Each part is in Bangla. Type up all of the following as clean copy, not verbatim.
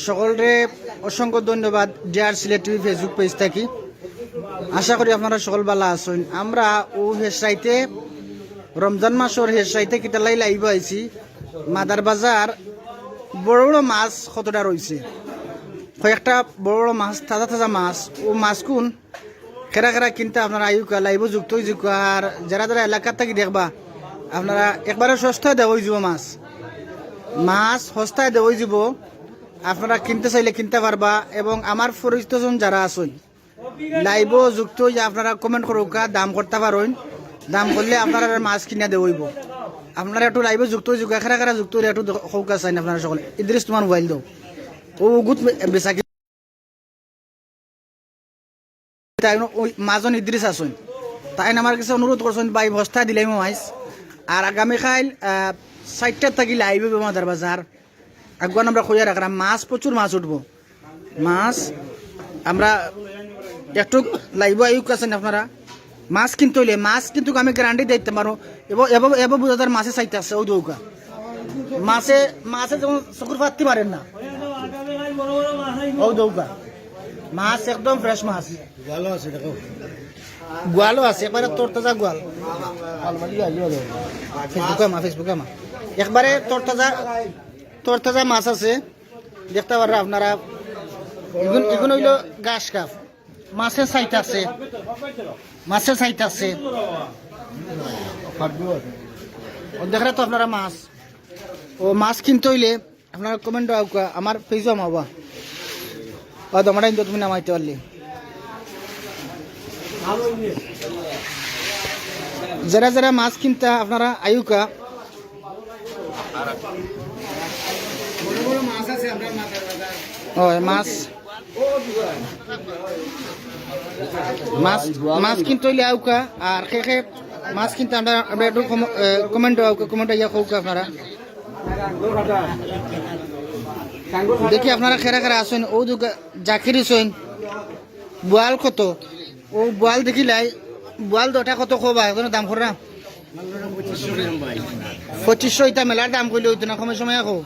সকলরে অসংখ্য ধন্যবাদ dear Sylhet TV Facebook page থেকে। আশা করি আপনারা সকল ভালো আছেন। আমরা ও হেসাইতে রমজান মাসের হেসাইতে কিতালাই লাইব আইছি। মাদার বাজার বড় বড় মাছ কতটা রয়েছে, কয়েকটা বড় বড় মাছ, তাজা তাজা মাছ। ও মাছ কোন খেরা খেরা কিনতে আপনারা আয়ুকা লাইব যুক্ত হয়ে যুক্ত। আর যারা যারা এলাকার থেকে দেখবা আপনারা একবারে সস্তায় দেওয়া যাব মাছ মাছ সস্তায় দেওয়া যাব। আপনারা কিনতে চাইলে কিনতে পারবা। এবং আমার পরিচিতজন যারা আছেন লাইভ যুক্ত হয়ে আপনারা কমেন্ট করুকা, দাম করতে পারেন। দাম করলে আপনারা মাছ কিনে দেবইব। আপনারা একটু লাইভ যুক্ত হয়ে যুগ এখানে এখানে যুক্ত হয়ে একটু সৌকা চাইন আপনারা সকলে। ইদ্রিস তোমার মোবাইল দাও ও গুত বেচা ওই মাজন ইদ্রিস আছেন, তাই আমার কাছে অনুরোধ করছেন ভাই বস্তা দিলাই মাইস। আর আগামীকাল 4টার থাকি লাইভ মাদার বাজার আগুয়ান আমরা খুঁজে রাখলাম। মাছ প্রচুর মাছ উঠবো। মাছ আমরা একটু লাইব আয়ুক আছেন আপনারা। মাছ কিনতে হইলে মাছ কিন্তু আমি গ্যারান্টি দিতে পারো। এবার বুঝাতার মাছে চাইতে আছে ওই দৌকা মাছে মাছে যেমন চকুর পাতি পারেন না ও দৌকা মাছ একদম ফ্রেশ মাছ। গোয়ালও আছে একবারে তোর তাজা গোয়াল। ফেসবুকে মা একবারে তোর তাজা মাছ আছে, দেখতে পারেন আপনারা। এগুলো হইল গাছ কাপ। মাছের সাইট আছে, মাছের সাইট আছে দেখলে তো আপনারা মাছ ও মাছ কিনতে হইলে আপনারা কমেন্ট আমার পেজও আমাবা তোমার তুমি নামাইতে পারলে। যারা যারা মাছ কিনতে আপনারা আয়ুকা মাছ মাছ মাছ কিনতে হইলে আউকা। আর খেয়ে মাছ কিনতে আমরা একটু কমেন্ট কমেন্ট ইয়া হোক আপনারা দেখি আপনারা খেরা খেরা আসেন। ও জাকির হইছেন বোয়াল কত ও বোয়াল দেখিলাই বোয়াল দটা কত খোবা এখন দাম কর না 2500 ইটা মেলার দাম করলে হইতো না সময় সময় খো।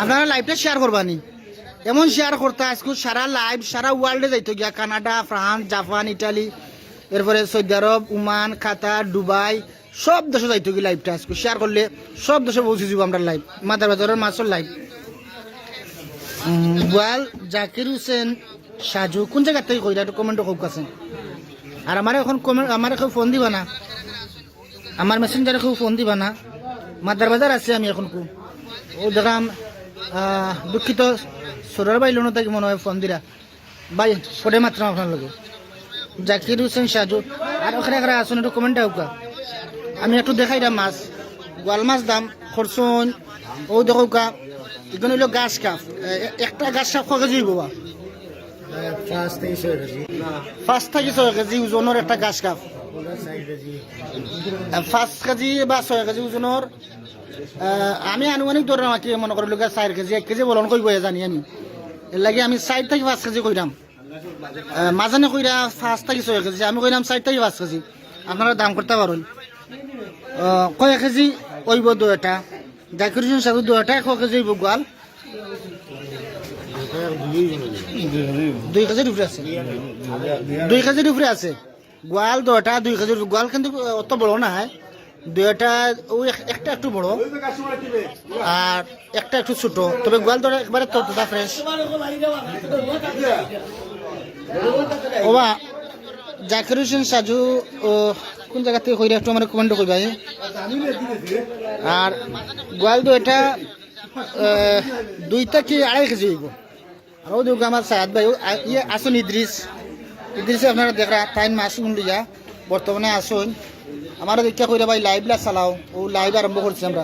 আপনারা লাইভটা শেয়ার করবানি, এমন শেয়ার করতে আজকে সারা লাইভ সারা ওয়ার্ল্ডে যাইতো গিয়া। কানাডা, ফ্রান্স, জাপান, ইটালি, এরপরে সৌদি আরব, ওমান, কাতার, দুবাই সব দেশে যাইতো কি লাইভটা আজকে শেয়ার করলে সব দেশে পৌঁছে যাব আমরা লাইভ। মাদার বাজারের মাছের লাইভ। বোয়াল জাকির হোসেন সাজু কোন জায়গার থেকে কইরা একটু কমেন্ট হোক আছে। আর আমার এখন কমেন্ট আমার কেউ ফোন দিবা না, আমার মেসেঞ্জারে কেউ ফোন দিবা না। মাদার বাজার আছে আমি এখন কু ও দেখাম দুঃখিত সোরার বাই লোন থেকে মনে হয় ফোন দিরা ভাই পরে মাত্র আপনার লোক জাকির হোসেন সাজু। আর ওখানে এখানে আসুন একটু কমেন্ট হোক। আমি একটু দেখাই দাম মাছ গোয়াল মাছ দাম খরচন ও দেখোকা। এখানে হইল গাছ কাপ। একটা গাছ কাপ 1 কেজি বাবা 5 থেকে 6 কেজি ওজনের একটা গাছ কাপ। 5 কেজি বা 6 কেজি ওজনের আমি আনুমানিক ধরে আমাকে মনে করি লোক 4 কেজি 1 কেজি বলন কইব জানি আমি। এর লাগে আমি 4 থেকে 5 কেজি কইরাম। মাঝানে কইরা 5 থেকে 6 কেজি আমি কইলাম 4 থেকে 5 কেজি। আপনারা দাম করতে পারেন। কয় কেজি ওইব দুটা জাকির হোসেন সাধু দুটা 1 কেজি ওইব গোয়াল 2 কেজির উপরে আছে। 2 কেজির উপরে আছে গোয়াল দুটা 2 কেজির গোয়াল কিন্তু অত বড় না হয়। দুটা ওই একটা একটু বড় আর একটা একটু ছোট, তবে গোয়াল দুটা একবারে তোতা ফ্রেশ। ওবা জাকির হোসেন সাজু কোন জায়গা থেকে কইরা একটু আমার কমেন্ট করবা। আর গোয়াল দুটা 2 থেকে 2.5 কেজি হইব। আর ও দুর্গা আমার সায়াদ ভাই ইয়ে আসুন ইদ্রিসে আপনারা দেখা টাইম মাছ লইয়া বর্তমানে আসুন। আমারও দেখা কইরা ভাই লাইভলা চালাও। ও লাইভ আরম্ভ করছি আমরা।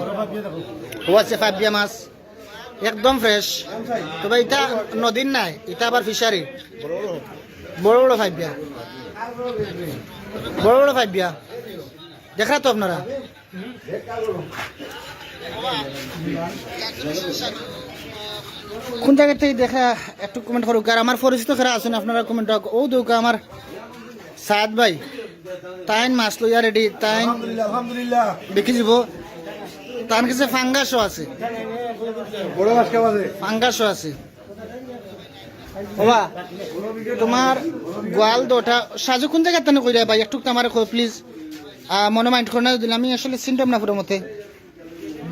ও আছে ফাবিয়া মাছ একদম ফ্রেশ। তবে এটা নদীর নাই, এটা আবার ফিশারি। বড় বড় ফাইবিয়া বড় বড় ফাইবিয়া দেখা তো আপনারা। কোন জায়গা থেকে দেখা একটু কমেন্ট করুক। আর আমার পরিচিত খেরা আছেন আপনারা কমেন্ট ও দৌকা আমার সাদ ভাই তাইন মাছ লইয়া রেডি তাইন বিক্রি যাব। তার কাছে ফাঙ্গাসও আছে, বড় মাছ কেমন আছে? ফাঙ্গাসও আছে। বাবা তোমার গোয়াল দুটা সাজু কোন জায়গায় তানে কইরা ভাই একটু আমার প্লিজ, মনে মাইন্ড করে না দিলে আমি আসলে চিন্তাম না পুরো মতে।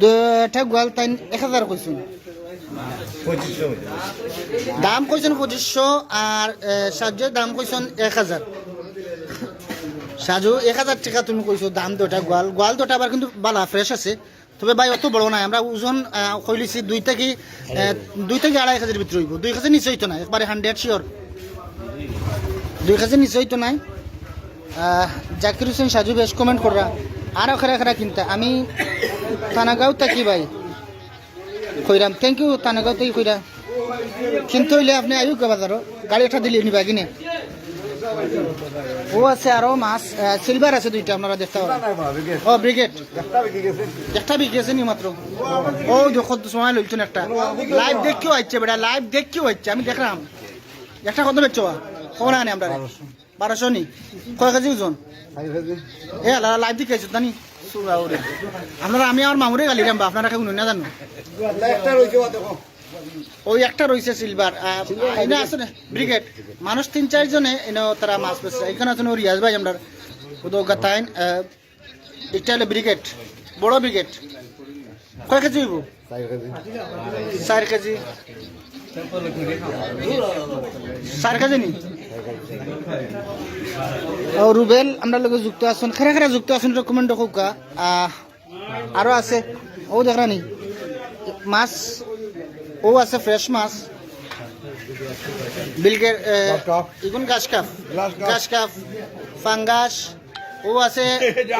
দুটা গোয়াল তাই 1000 কইছুন, 2500 দাম কইছেন 2500 আর সাজুর দাম কইছেন 1000। সাজু 1000 টাকা তুমি কইছো দাম দুটা গোয়াল, গোয়াল দুটা আবার কিন্তু বালা ফ্রেশ আছে। তবে ভাই অত বড় নাই, আমরা ওজন কইলিছি 2 থেকে 2.5 কেজির ভিতরে হইব, 2 কেজি নিচে হইতো না, একবারে 100 শিওর 2 কেজি নিচে হইতো নাই। জাকির হোসেন সাজু বেশ কমেন্ট করা আরো খেরা খেরা কিনতা। আমি তানাগাঁও থাকি ভাই, কইরাম থ্যাংক ইউ তানাগাঁও থেকে কইরা কিন্তু হইলে আপনি আয়ু কে বাজারও গাড়ি একটা দিলে নিবা কিনে। ও আছে আরো মাছ, সিলভার আছে 2টা আপনারা দেখতে পারেন। ও ব্রিগেড একটা বিক্রি আছে নি মাত্র। ও যখন সময় লইছেন একটা লাইভ দেখিও আইছে বেটা, লাইভ দেখিও আইছে, আমি দেখলাম একটা কত বেচছো খবর আনি আমরা 1200 নি কয় কেজি ওজন এ লাইভ দেখে আইছো জানি আপনারা। আমি আমার মামুরে গালি রাম আপনারা কেউ না জানো। ওই একটা রয়েছে সিলভার, এটা আছে না ব্রিগেড, মানুষ 3-4 জনে এনে তারা মাছ পেয়েছে। এখানে আছে রিয়াজ ভাই আমরা উদগাতাইন, এটা হলো ব্রিগেড, বড় ব্রিগেড। কয় কেজি হইব? 4 কেজি 4 কেজি নি। ও রুবেল আমরা লোক যুক্ত আছেন, খেরা খেরা যুক্ত আছেন কমেন্ট হোকা। আরো আছে ও দেখরানি মাছ, ও আছে ফ্রেশ মাছ বিলগের ইগুন গাছ কাপ ফাঙ্গাস। ও আছে,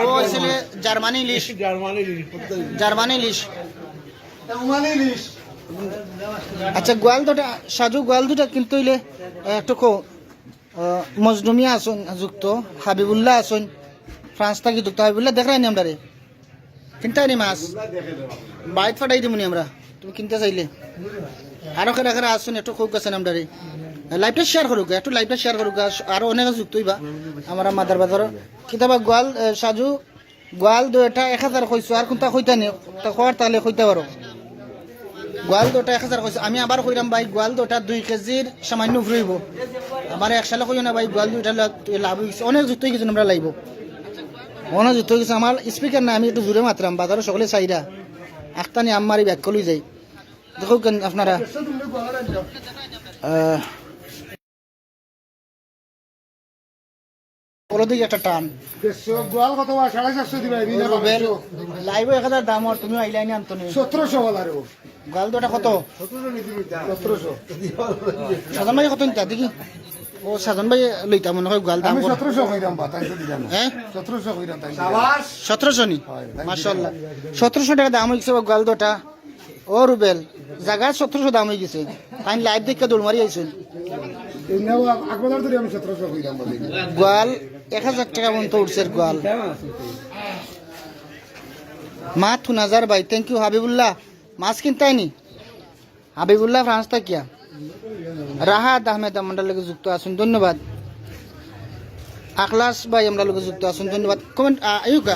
ও আসলে জার্মানি ইলিশ, জার্মানি ইলিশ। আচ্ছা গোয়াল দুটা সাজু, গোয়াল দুটা কিন্তু হইলে একটু মজনুমিয়া আসুন যুক্ত, হাবিবুল্লাহ আসুন ফ্রান্স থাকি যুক্ত। হাবিবুল্লাহ দেখাইনি আমরা রে কিনতে মাছ বাইট ফাটাই দিবনি আমরা, তুমি কিনতে চাইলে। আরো খেলা খেলা আসুন একটু খুব গেছেন আমরা রে, লাইভটা শেয়ার করুক, একটু লাইভটা শেয়ার করুক, আরো অনেক যুক্ত হইবা আমরা মাদার বাজার। কিতাবা গোয়াল সাজু গোয়াল দুটা 1000 কইছো, আর কোনটা কইতা নি তা খোয়ার তাহলে কইতে পারো। গোয়াল দুটা 1000 কইছো, আমি আবার কইরাম ভাই গোয়াল দুটা 2 কেজির সামান্য উপরে হইব। আমার একসালে কইও না ভাই গোয়াল দুইটা লাভ হইছে, অনেক যুক্ত হয়ে গেছে আমরা লাইব, অনেক যুক্ত হয়ে গেছে। আমার স্পিকার না, আমি একটু জোরে মাত্রাম, বাজারে সকলে চাইরা একটানি আমারই ব্যাগ কলই যাই। দেখো আপনারা দিকে একটা টান গোয়াল কত 450 দিবা লাইভ 1000 দাম, আর তুমি আইলাইনি আন্তনি 1700 বলার গোয়াল দুটা কত 1700 সাজান ভাই কত নিতা দেখি। ও সাজান ভাই লইতা মনে হয় গোয়াল দাম 1700 কইরাম বাতাইতে দিলাম। হ্যাঁ 1700 কইরাম তাই শাবাশ 1700 নি মাশাআল্লাহ 1700 টাকা দাম হইছে গোয়াল দুটা। ও রুবেল জায়গা 1700 দাম হয়ে গেছে, তাই লাইভ দেখে দৌড় মারি আইছেন। আকবাদার ধরে আমি 1700 কইরাম বলি গোয়াল 1000 টাকা পর্যন্ত উঠছে গোয়াল। মা থুনাজার ভাই থ্যাংক ইউ। হাবিবুল্লাহ মাছ কিনতাই নি, হাবিবুল্লাহ ফ্রান্স থাকিয়া। রাহাত আহমেদ আমরা লোক যুক্ত আছেন, ধন্যবাদ। আখলাস ভাই আমরা লোক যুক্ত আছেন, ধন্যবাদ। কমেন্ট আয়ুকা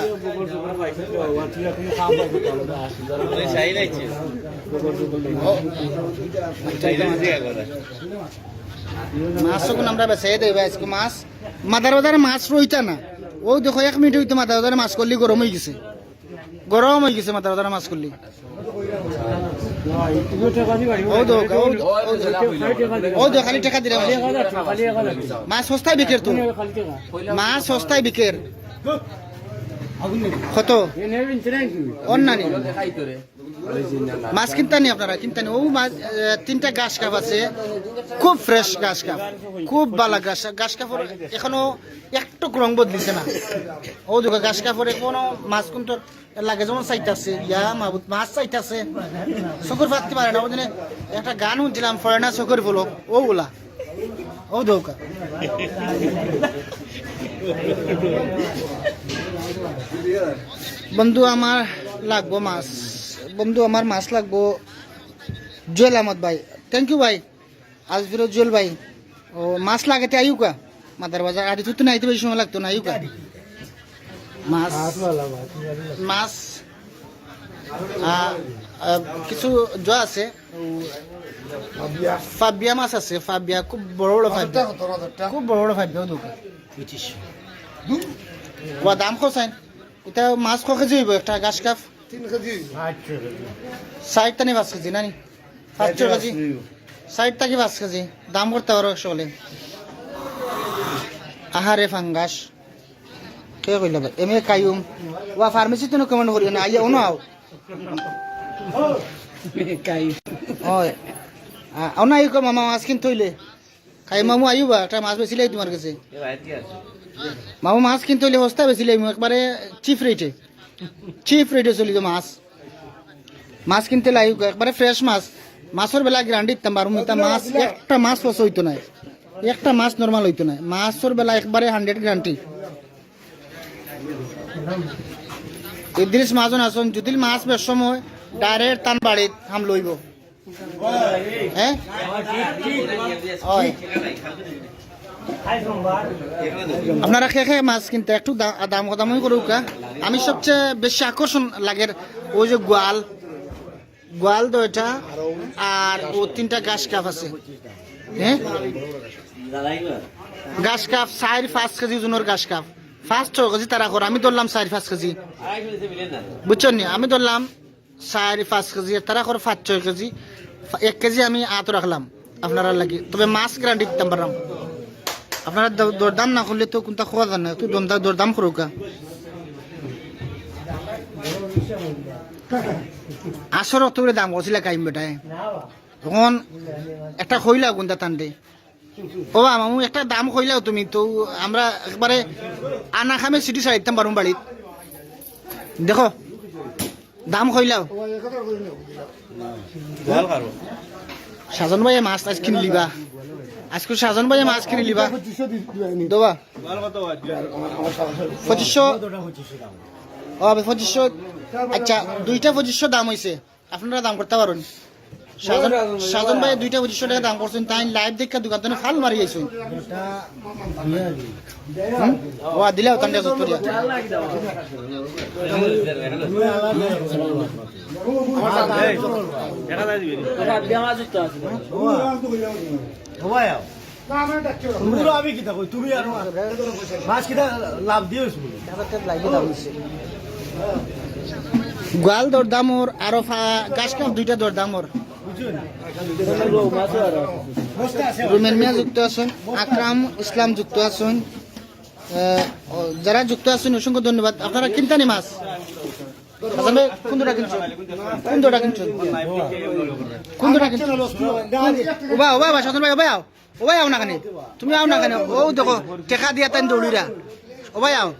মাছ যখন আমরা বেচাই দেই ভাই, আজকে মাছ মাদার বাজারে মাছ রইতা না। ও দেখো 1 মিনিট হইতে মাদার বাজারে মাছ করলি গরম হয়ে গেছে, গরম হয়ে গেছে মাদার বাজারে মাছ করলি। ও দো খালি টাকা দিলাম, মাছ সস্তায় বিকের, তো মাছ সস্তায় বিকের কত অন্যান্য মাছ কিনতানি আপনারা কিনতানি। ও মাছ 3টা ঘাস কাপ আছে, খুব ফ্রেশ ঘাস কাপ, খুব ভালো ঘাস কাপড়, এখনো একটু রং বদলিছে না। ও দেখো ঘাস কাপড় এখনো মাছ কিন্তু লাগে যেমন চাইতেছে, ইয়া মাহবুদ মাছ চাইতেছে, চকুর ফাটতে পারে না। ওদিনে একটা গান শুনছিলাম ফরেনার চকুর ফুল ওগুলা, ও দৌকা বন্ধু আমার লাগবো মাছ, বন্ধু আমার মাছ লাগবো। জুয়েল আহমদ ভাই থ্যাংক ইউ ভাই। আজফির জুয়েল ভাই ও মাছ লাগাতে আয়ুকা মাদার বাজার, আর তো নাইতে বেশি সময় লাগতো না। আয়ুকা মাছ মাছ কিছু জোয়া আছে, ফাবিয়া মাছ আছে, ফাবিয়া খুব বড় বড় ফাবিয়া, খুব বড় বড় ফাবিয়াও দোকান দাম খোঁচাইন। এটা মাছ ক কেজি হইব একটা গাছ কাপ? 3 কেজি 60 টানি 5 কেজি নানি 500 কেজি 60 টাকি 5 কেজি দাম করতে পারো সকলে। আহারে ফাঙ্গাস কে কইলা ভাই এমএ কায়ুম ওয়া ফার্মেসি তো কমেন্ট করিও না আইয়া ওনো আও কাই ওই আও না ইকো মামা মাছ কিন তইলে কাই মামু আইবা একটা মাছ বেচিলাই তোমার কাছে মামু মাছ কিন তইলে সস্তা বেচিলাই একবারে চিপ রেটে চলি তো মাছ কিনতে লাই একবারে ফ্রেশ মাছ মাছের বেলা গ্যারান্টি দিতাম পারুম এটা মাছ একটা মাছ পচা হইতো না, একটা মাছ নর্মাল হইতো না, মাছের বেলা একবারে 100 গ্যারান্টি। ইদ্রিস মাজন আসুন যদি মাছ বেশ সময় ডাইরেক্ট টান বাড়িত হাম লইব হ্যাঁ আপনারা খেয়ে খেয়ে মাছ কিনতে একটু দাম কদামই করুক। আমি সবচেয়ে বেশি আকর্ষণ লাগে ওই যে গোয়াল দইটা আর ও 3টা ঘাস কাপ আছে, হ্যাঁ ঘাস কাপ 4-5 কেজি ওজনের ঘাস কাপ 5-6 কেজি তারা করে আমি ধরলাম 4-5 কেজি বুঝছেন নি, আমি ধরলাম 4-5 কেজি তারা করে 5-6 কেজি 1 কেজি আমি আত রাখলাম আপনারা লাগে। তবে মাছ গ্যারান্টি দিতাম পারলাম, আপনারা দরদাম না করলে তো কোনটা খোয়া যায় না, একটু দরদাম করুক। আসর অত করে দাম করছিল কাইম বেটায় তখন একটা খইলাও কোনটা টানতে ও মামু একটা দাম খইলাও তুমি তো আমরা একবারে আনা খামে সিটি সাইড দিতাম পারুম বাড়িত দেখো দাম খইলাও। সাজন ভাই মাছ আজ কিনে লিবা, আজকে সাজন ভাই মাছ কিনে লিবা দেবা 2500 2500 আচ্ছা 2টা 2500 দাম হয়েছে আপনারা দাম করতে পারেন। সাজন ভাই 2টা 2500 টাকা দাম করছেন তাই লাইভ দেখা দোকান তো ফাল মারি আইছেন ও দিলাও তান্ডা জুতরিয়া আমি কিতা কই তুমি আর মাছ কিতা লাভ দিয়েছো গোয়াল দর দামর আরো গাছ কাপ 2টা দর দামর রুমেন মিয়া যুক্ত আছেন, আকরাম ইসলাম যুক্ত আছেন, যারা যুক্ত আছেন অসংখ্য ধন্যবাদ। আপনারা কিনতানি মাছ কোনটা কিনছেন ওবা ওবা সাধন ভাই ওবাই আও ওবাই আও না কেন তুমি আও না কেন ও দেখো টেকা দিয়া তাই দৌড়িরা ওবাই আও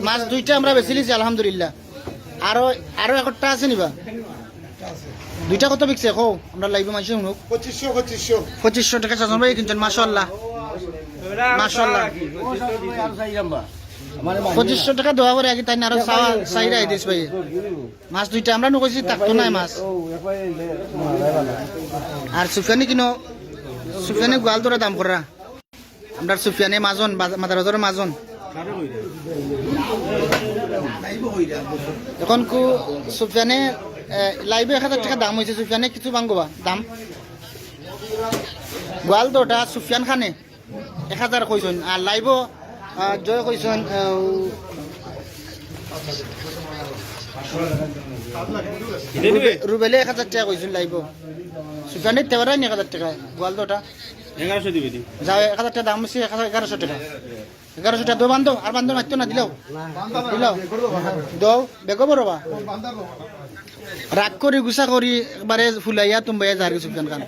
মাছ 2টা আমরা বেশি লিছি আলহামদুলিল্লাহ। আরো একটা আছে নিবা 2টা কত বিকছে কো আমরা লাইভ মাইছে শুনুক 2500 টাকা সাজন ভাই কিনছেন মাশাআল্লাহ 2500 টাকা দেওয়া পরে আগে তাই আরো চাইরা দিস ভাই মাছ 2টা আমরা নকইছি তাকতো নাই মাছ। আর সুফিয়ানি কিনো সুফিয়ানি গোয়াল ধরে দাম করা আমরা সুফিয়ানি মাজন মাদার বাজারের মাজন এখন কু সুফিয়ানে লাইভে 1000 টাকা দাম হয়েছে সুফিয়ানে কিছু ভাঙ্গবা দাম গোয়াল দোটা সুফিয়ান খানে 1000 কইছেন আর লাইভও জয় কইছেন রুবেলে 1000 টাকা কইছেন লাইভও সুফিয়ানে তেবারাই 1000 টাকা গোয়াল দোটা 1100 দিবে দি যাও 1000 টাকা দাম হচ্ছে 1100 টাকা 1100 টাকা দো বান্ধো আর বান্ধো মাত্র না দিলাও দাও বেগো বড়বা রাগ করি গুসা করি একবারে ফুলাইয়া তুমবাইয়া যার সুফিয়ান খান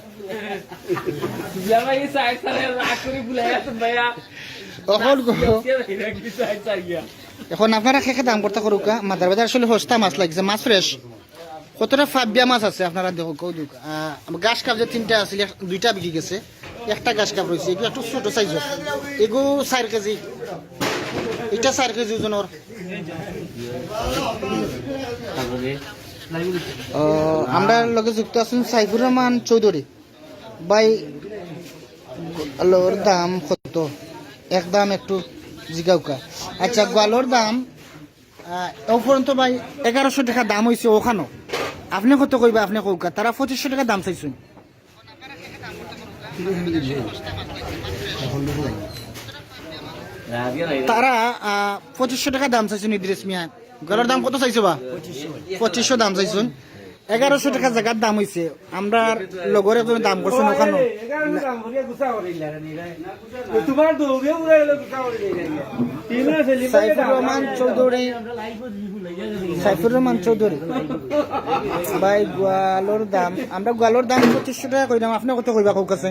এখন আপনারা খেখে দাম করতে করুক মাদার বাজার আসলে সস্তা মাছ লাগছে মাছ ফ্রেশ কতটা ফাবিয়া মাছ আছে আপনারা দেখো কৌদুক গাছ কাপ যে 3টা আছিল 2টা বিক্রি গেছে একটা গাছ কাপ রয়েছে এগুলো একটু ছোট সাইজের এগু 4 কেজি এটা 4 কেজি ওজনের আমরা লগে যুক্ত আছেন সাইফুর রহমান চৌধুরী ভাই আলোর দাম কত একদম একটু জিগাউকা আচ্ছা গোয়ালোর দাম উপরন্ত ভাই 1100 টাকা দাম হয়েছে ওখানো আপনি কত কইবা আপনি কৌকা তারা 2500 টাকা দাম চাইছেন তারা 2500 টাকা দাম চাইছেন ইদ্রিস মিয়া গলার দাম কত চাইছো বা 2500 দাম চাইছেন 1100 টাকা জায়গার দাম হয়েছে আমরা লগরে দাম করছেন ওখানো সাইফুর রহমান চৌধুরী ভাই গোয়ালোর দাম আমরা গোয়ালোর দাম 2500 টাকা কইলাম আপনি কত কইবা কাউ কাছে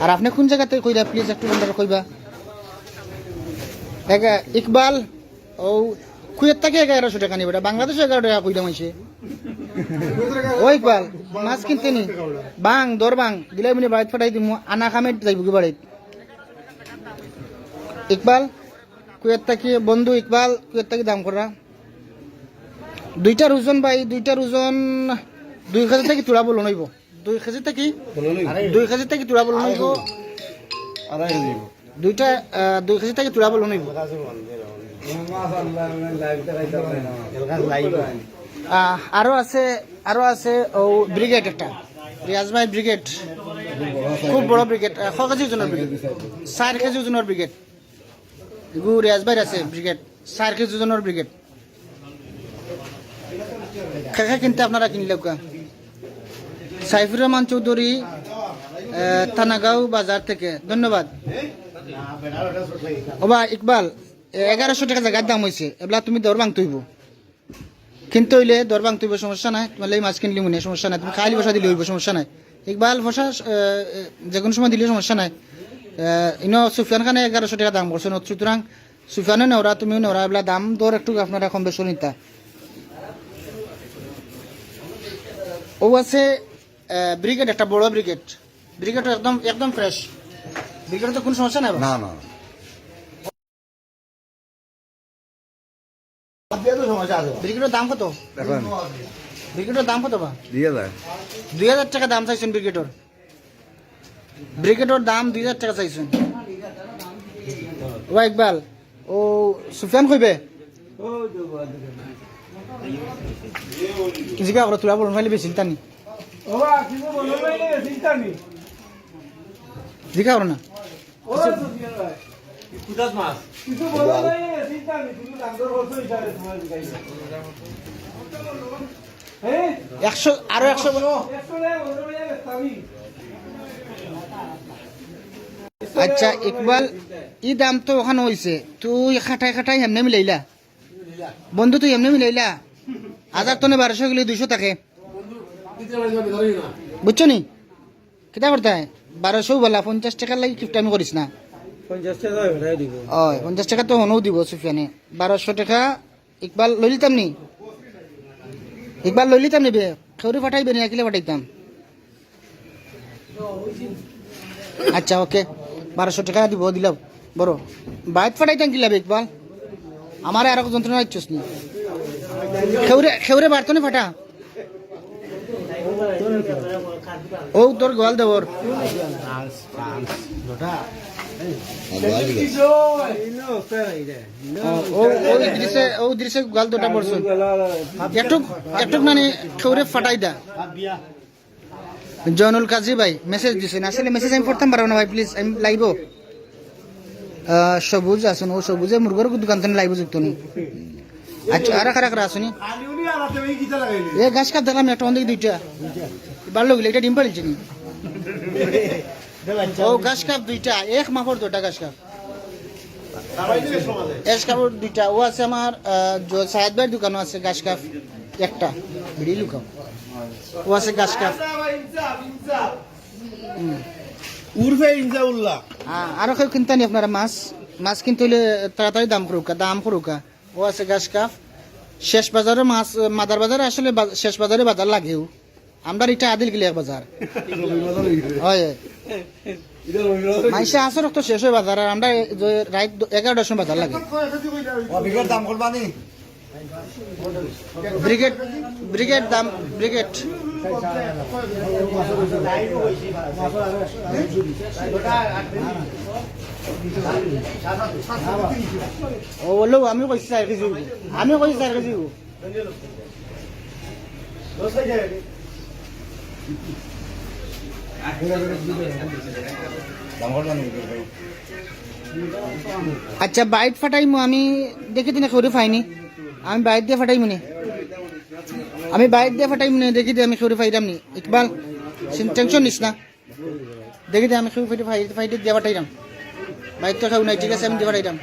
আর আপনি কোন জায়গাতে কইলা প্লিজ একটু বন্ধ কইবা ইকবাল ও কুয়েত থেকে 1100 টাকা নিবে বাংলাদেশে 11 টাকা কইলাম আইছে ও ইকবাল মাছ কিনতে নি বাং দর বাং দিলাই মিনি বাড়িতে ফাটাই দিমু আনা খামে যাইব কি বাড়িতে ইকবাল কুয়েত থেকে বন্ধু ইকবাল কুয়েত থেকে দাম করা দুইটার ওজন ভাই দুইটার ওজন 2 কেজি থেকে তুলা বলো নইব 2 কেজি থেকে 2 কেজি থেকে তুলা বলো নইব দুইটা 2 কেজি থেকে তুলা বলো নইব আরো আছে ও ব্রিগেড একটা রিয়াজ ভাই ব্রিগেড খুব বড় ব্রিগেড 100 কেজি ওজনের ব্রিগেড 4 কেজি ওজনের ব্রিগেড এগু রিয়াজ ভাই আছে ব্রিগেড 4 কেজি ওজনের ব্রিগেড কাকা কিনতে আপনারা কিনলে সাইফুর রহমান চৌধুরী থানাগাঁও বাজার থেকে ধন্যবাদ ওবা ইকবাল 1100 টাকা জায়গার দাম হয়েছে এবার তুমি দর ভাঙ তুইব কিনতে হইলে দর ভাঙ তুইব সমস্যা নাই তোমার এই মাছ কিনলি মনে সমস্যা নাই তুমি খাইলি বসা দিলে হইব সমস্যা নাই ইকবাল বসা যে কোনো সময় দিলে সমস্যা নাই ইনো সুফিয়ান খানে 1100 টাকা দাম করছে সুতরাং সুফিয়ানও নেওরা তুমিও নেওরা এবার দাম দর একটু আপনারা কম বেশি নিতা ও আছে ব্রিগেড একটা বড় ব্রিগেড ব্রিগেড একদম একদম ফ্রেশ ব্রিগেড তো কোনো সমস্যা নাই না না ব্রিগেডের দাম কত ব্রিগেডের দাম কত বা 2000 টাকা দাম চাইছেন ব্রিগেডের ব্রিগেডের দাম 2000 টাকা চাইছেন ও ইকবাল ও সুফিয়ান কইবে জিগা করে তুলা বলুন ফাইলে বেশি চিন্তা নি জিগা করো না একশো আরো 100 আচ্ছা ইকবাল ই দাম তো ওখানে হয়েছে তুই খাটাই খাটাই এমনি মিলাইলা বন্ধু তুই এমনি মিলাইলা 1000 টনে 1200 গেলে 200 থাকে বুঝছো নি কিতা করতে 1200 বলা 50 টাকার লাগি কিফট আমি করিস না 50 টাকা তো হনও দিব সুফিয়ানে 1200 টাকা ইকবাল লইলিতাম নি ইকবাল লইলিতাম নি বে খেউরি ফাটাইবে নি কিলে ফাটাইতাম আচ্ছা ওকে 1200 টাকা দিব দিলাম বড় বাইত ফাটাইতাম কিলা ইকবাল আমার আর যন্ত্রণা ইচ্ছস নি খেউরে খেউরে বার্তনে ফাটা ও তোর গোয়াল দেবর ও দৃশ্যে গোয়াল দুটা পড়ছে একটু মানে খেউরে ফাটাই দা জয়নুল কাজী ভাই মেসেজ দিছেন আসলে মেসেজ আমি পড়তাম পারবো না ভাই প্লিজ আমি লাইব সবুজ আসুন ও সবুজে মুরগর দোকান থেকে লাইব যুক্ত নি আচ্ছা আর কারা আসুনি এ গাছ কাপ দেখলাম একটা অন্ধ দুইটা বাড়লো গেলে এটা ডিম পাড়িছে নি ও গাছ কাপ দুইটা এক মাফর দুটা গাছ কাপ এস কাপড় দুইটা ও আছে আমার সাহেদ ভাইয়ের দোকানও আছে গাছ কাপ একটা ভিড়ি লুকাও ও আছে গাছ কাপ উর্ফে ইনজাউল্লাহ আরো কেউ কিনতে নি আপনারা মাছ কিনতে হলে তাড়াতাড়ি দাম করুকা ও আছে গাছ কাপ শেষ বাজারে মাছ মাদার বাজারে আসলে শেষ বাজারে বাজার লাগেও আমরা এটা আদিল গেলে বাজার হয় মাইসা আসর তো শেষ হয় বাজার আর আমরা রাত 11টার সময় বাজার লাগে ব্রিগেড দাম ব্রিগেড ও বললো আমি কইছি 4 কেজি হইবো। আমি কইছি 4 কেজি হইবো। আচ্ছা বাইট ফাটাইমু আমি দেখি দিনে খড়ি ফাইনি আমি বাইট দিয়ে ফাটাইমু নি আমি বাইট দিয়ে ফাটাইমু নি দেখি দিয়ে আমি খড়ি ফাইরাম নি ইকবাল টেনশন নিস না দেখি দিয়ে আমি খড়ি ফাইটে দিয়ে ফাটাইরাম বাইট তো খাও নাই ঠিক আছে আমি দিয়ে ফাটাইরাম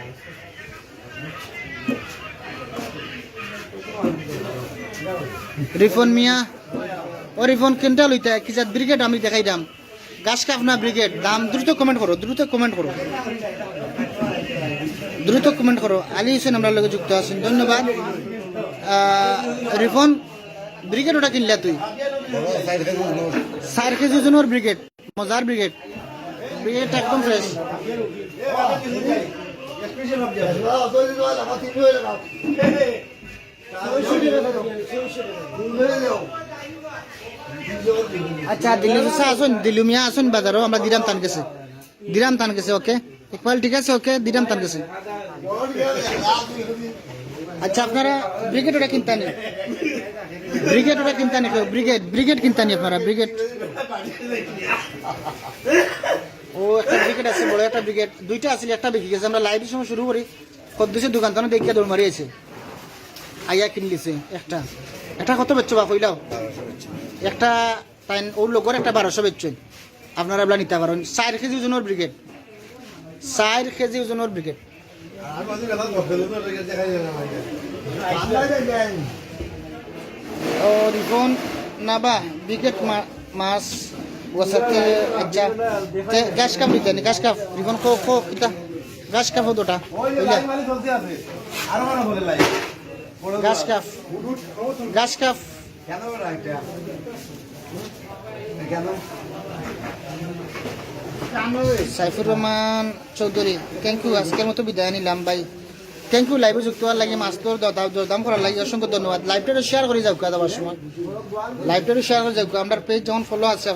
রিফন মিয়া ও রিফন কেনটা লইতা কি জাত ব্রিগেড আমি দেখাই দাম গাছ কাপ না ব্রিগেড দাম দ্রুত কমেন্ট করো দ্রুত কমেন্ট করো আলী হোসেন আমরা লগে যুক্ত আছেন ধন্যবাদ রিফন ব্রিগেড ওটা কিনলা তুই 4 কেজি ওজনের ব্রিগেড মজার ব্রিগেড একদম ফ্রেশ আচ্ছা দিল্লি আসুন দিল্লি মিয়া আসুন বাজারও আমরা দিরাম টান গেছে ওকে ইকবাল ঠিক আছে ওকে দিরাম টান গেছে আচ্ছা আপনারা ব্রিগেড ওটা কিনতানি ব্রিগেড কিনতানি আপনারা ব্রিগেড ও একটা ব্রিগেড আছে বড় একটা ব্রিগেড দুইটা আছে একটা বিক্রি গেছে আমরা লাইভের সময় শুরু করি কদ্দুসের দোকান তো দেখিয়া দৌড় মারিয়েছে আইয়া কিনলিছে একটা কত বেচছো বা কইলাও একটা তাই ওর লোকের একটা 1200 বেচছেন আপনারা এগুলা নিতে পারেন 4 কেজি ওজনের ব্রিগেড 4 কেজি ওজনের ব্রিগেড ও রিফোন না বা ব্রিগেড মাছ ওসাতে আচ্ছা গ্যাস কাপ নিতে নি গ্যাস কাপ রিফোন কো কিটা গ্যাস কাপ দুটা গাছ cup Saifur Rahman Chowdhury thank you আজকের মতো বিদায় নিলাম ভাই থ্যাংক ইউ লাইভে যুক্ত হওয়ার লাগে মাছ তোর দরদাম করার লাগে অসংখ্য ধন্যবাদ লাইভটা শেয়ার করে যাও দেওয়ার সময় লাইভটা শেয়ার করে যাও আমার পেজ যখন ফলো আছে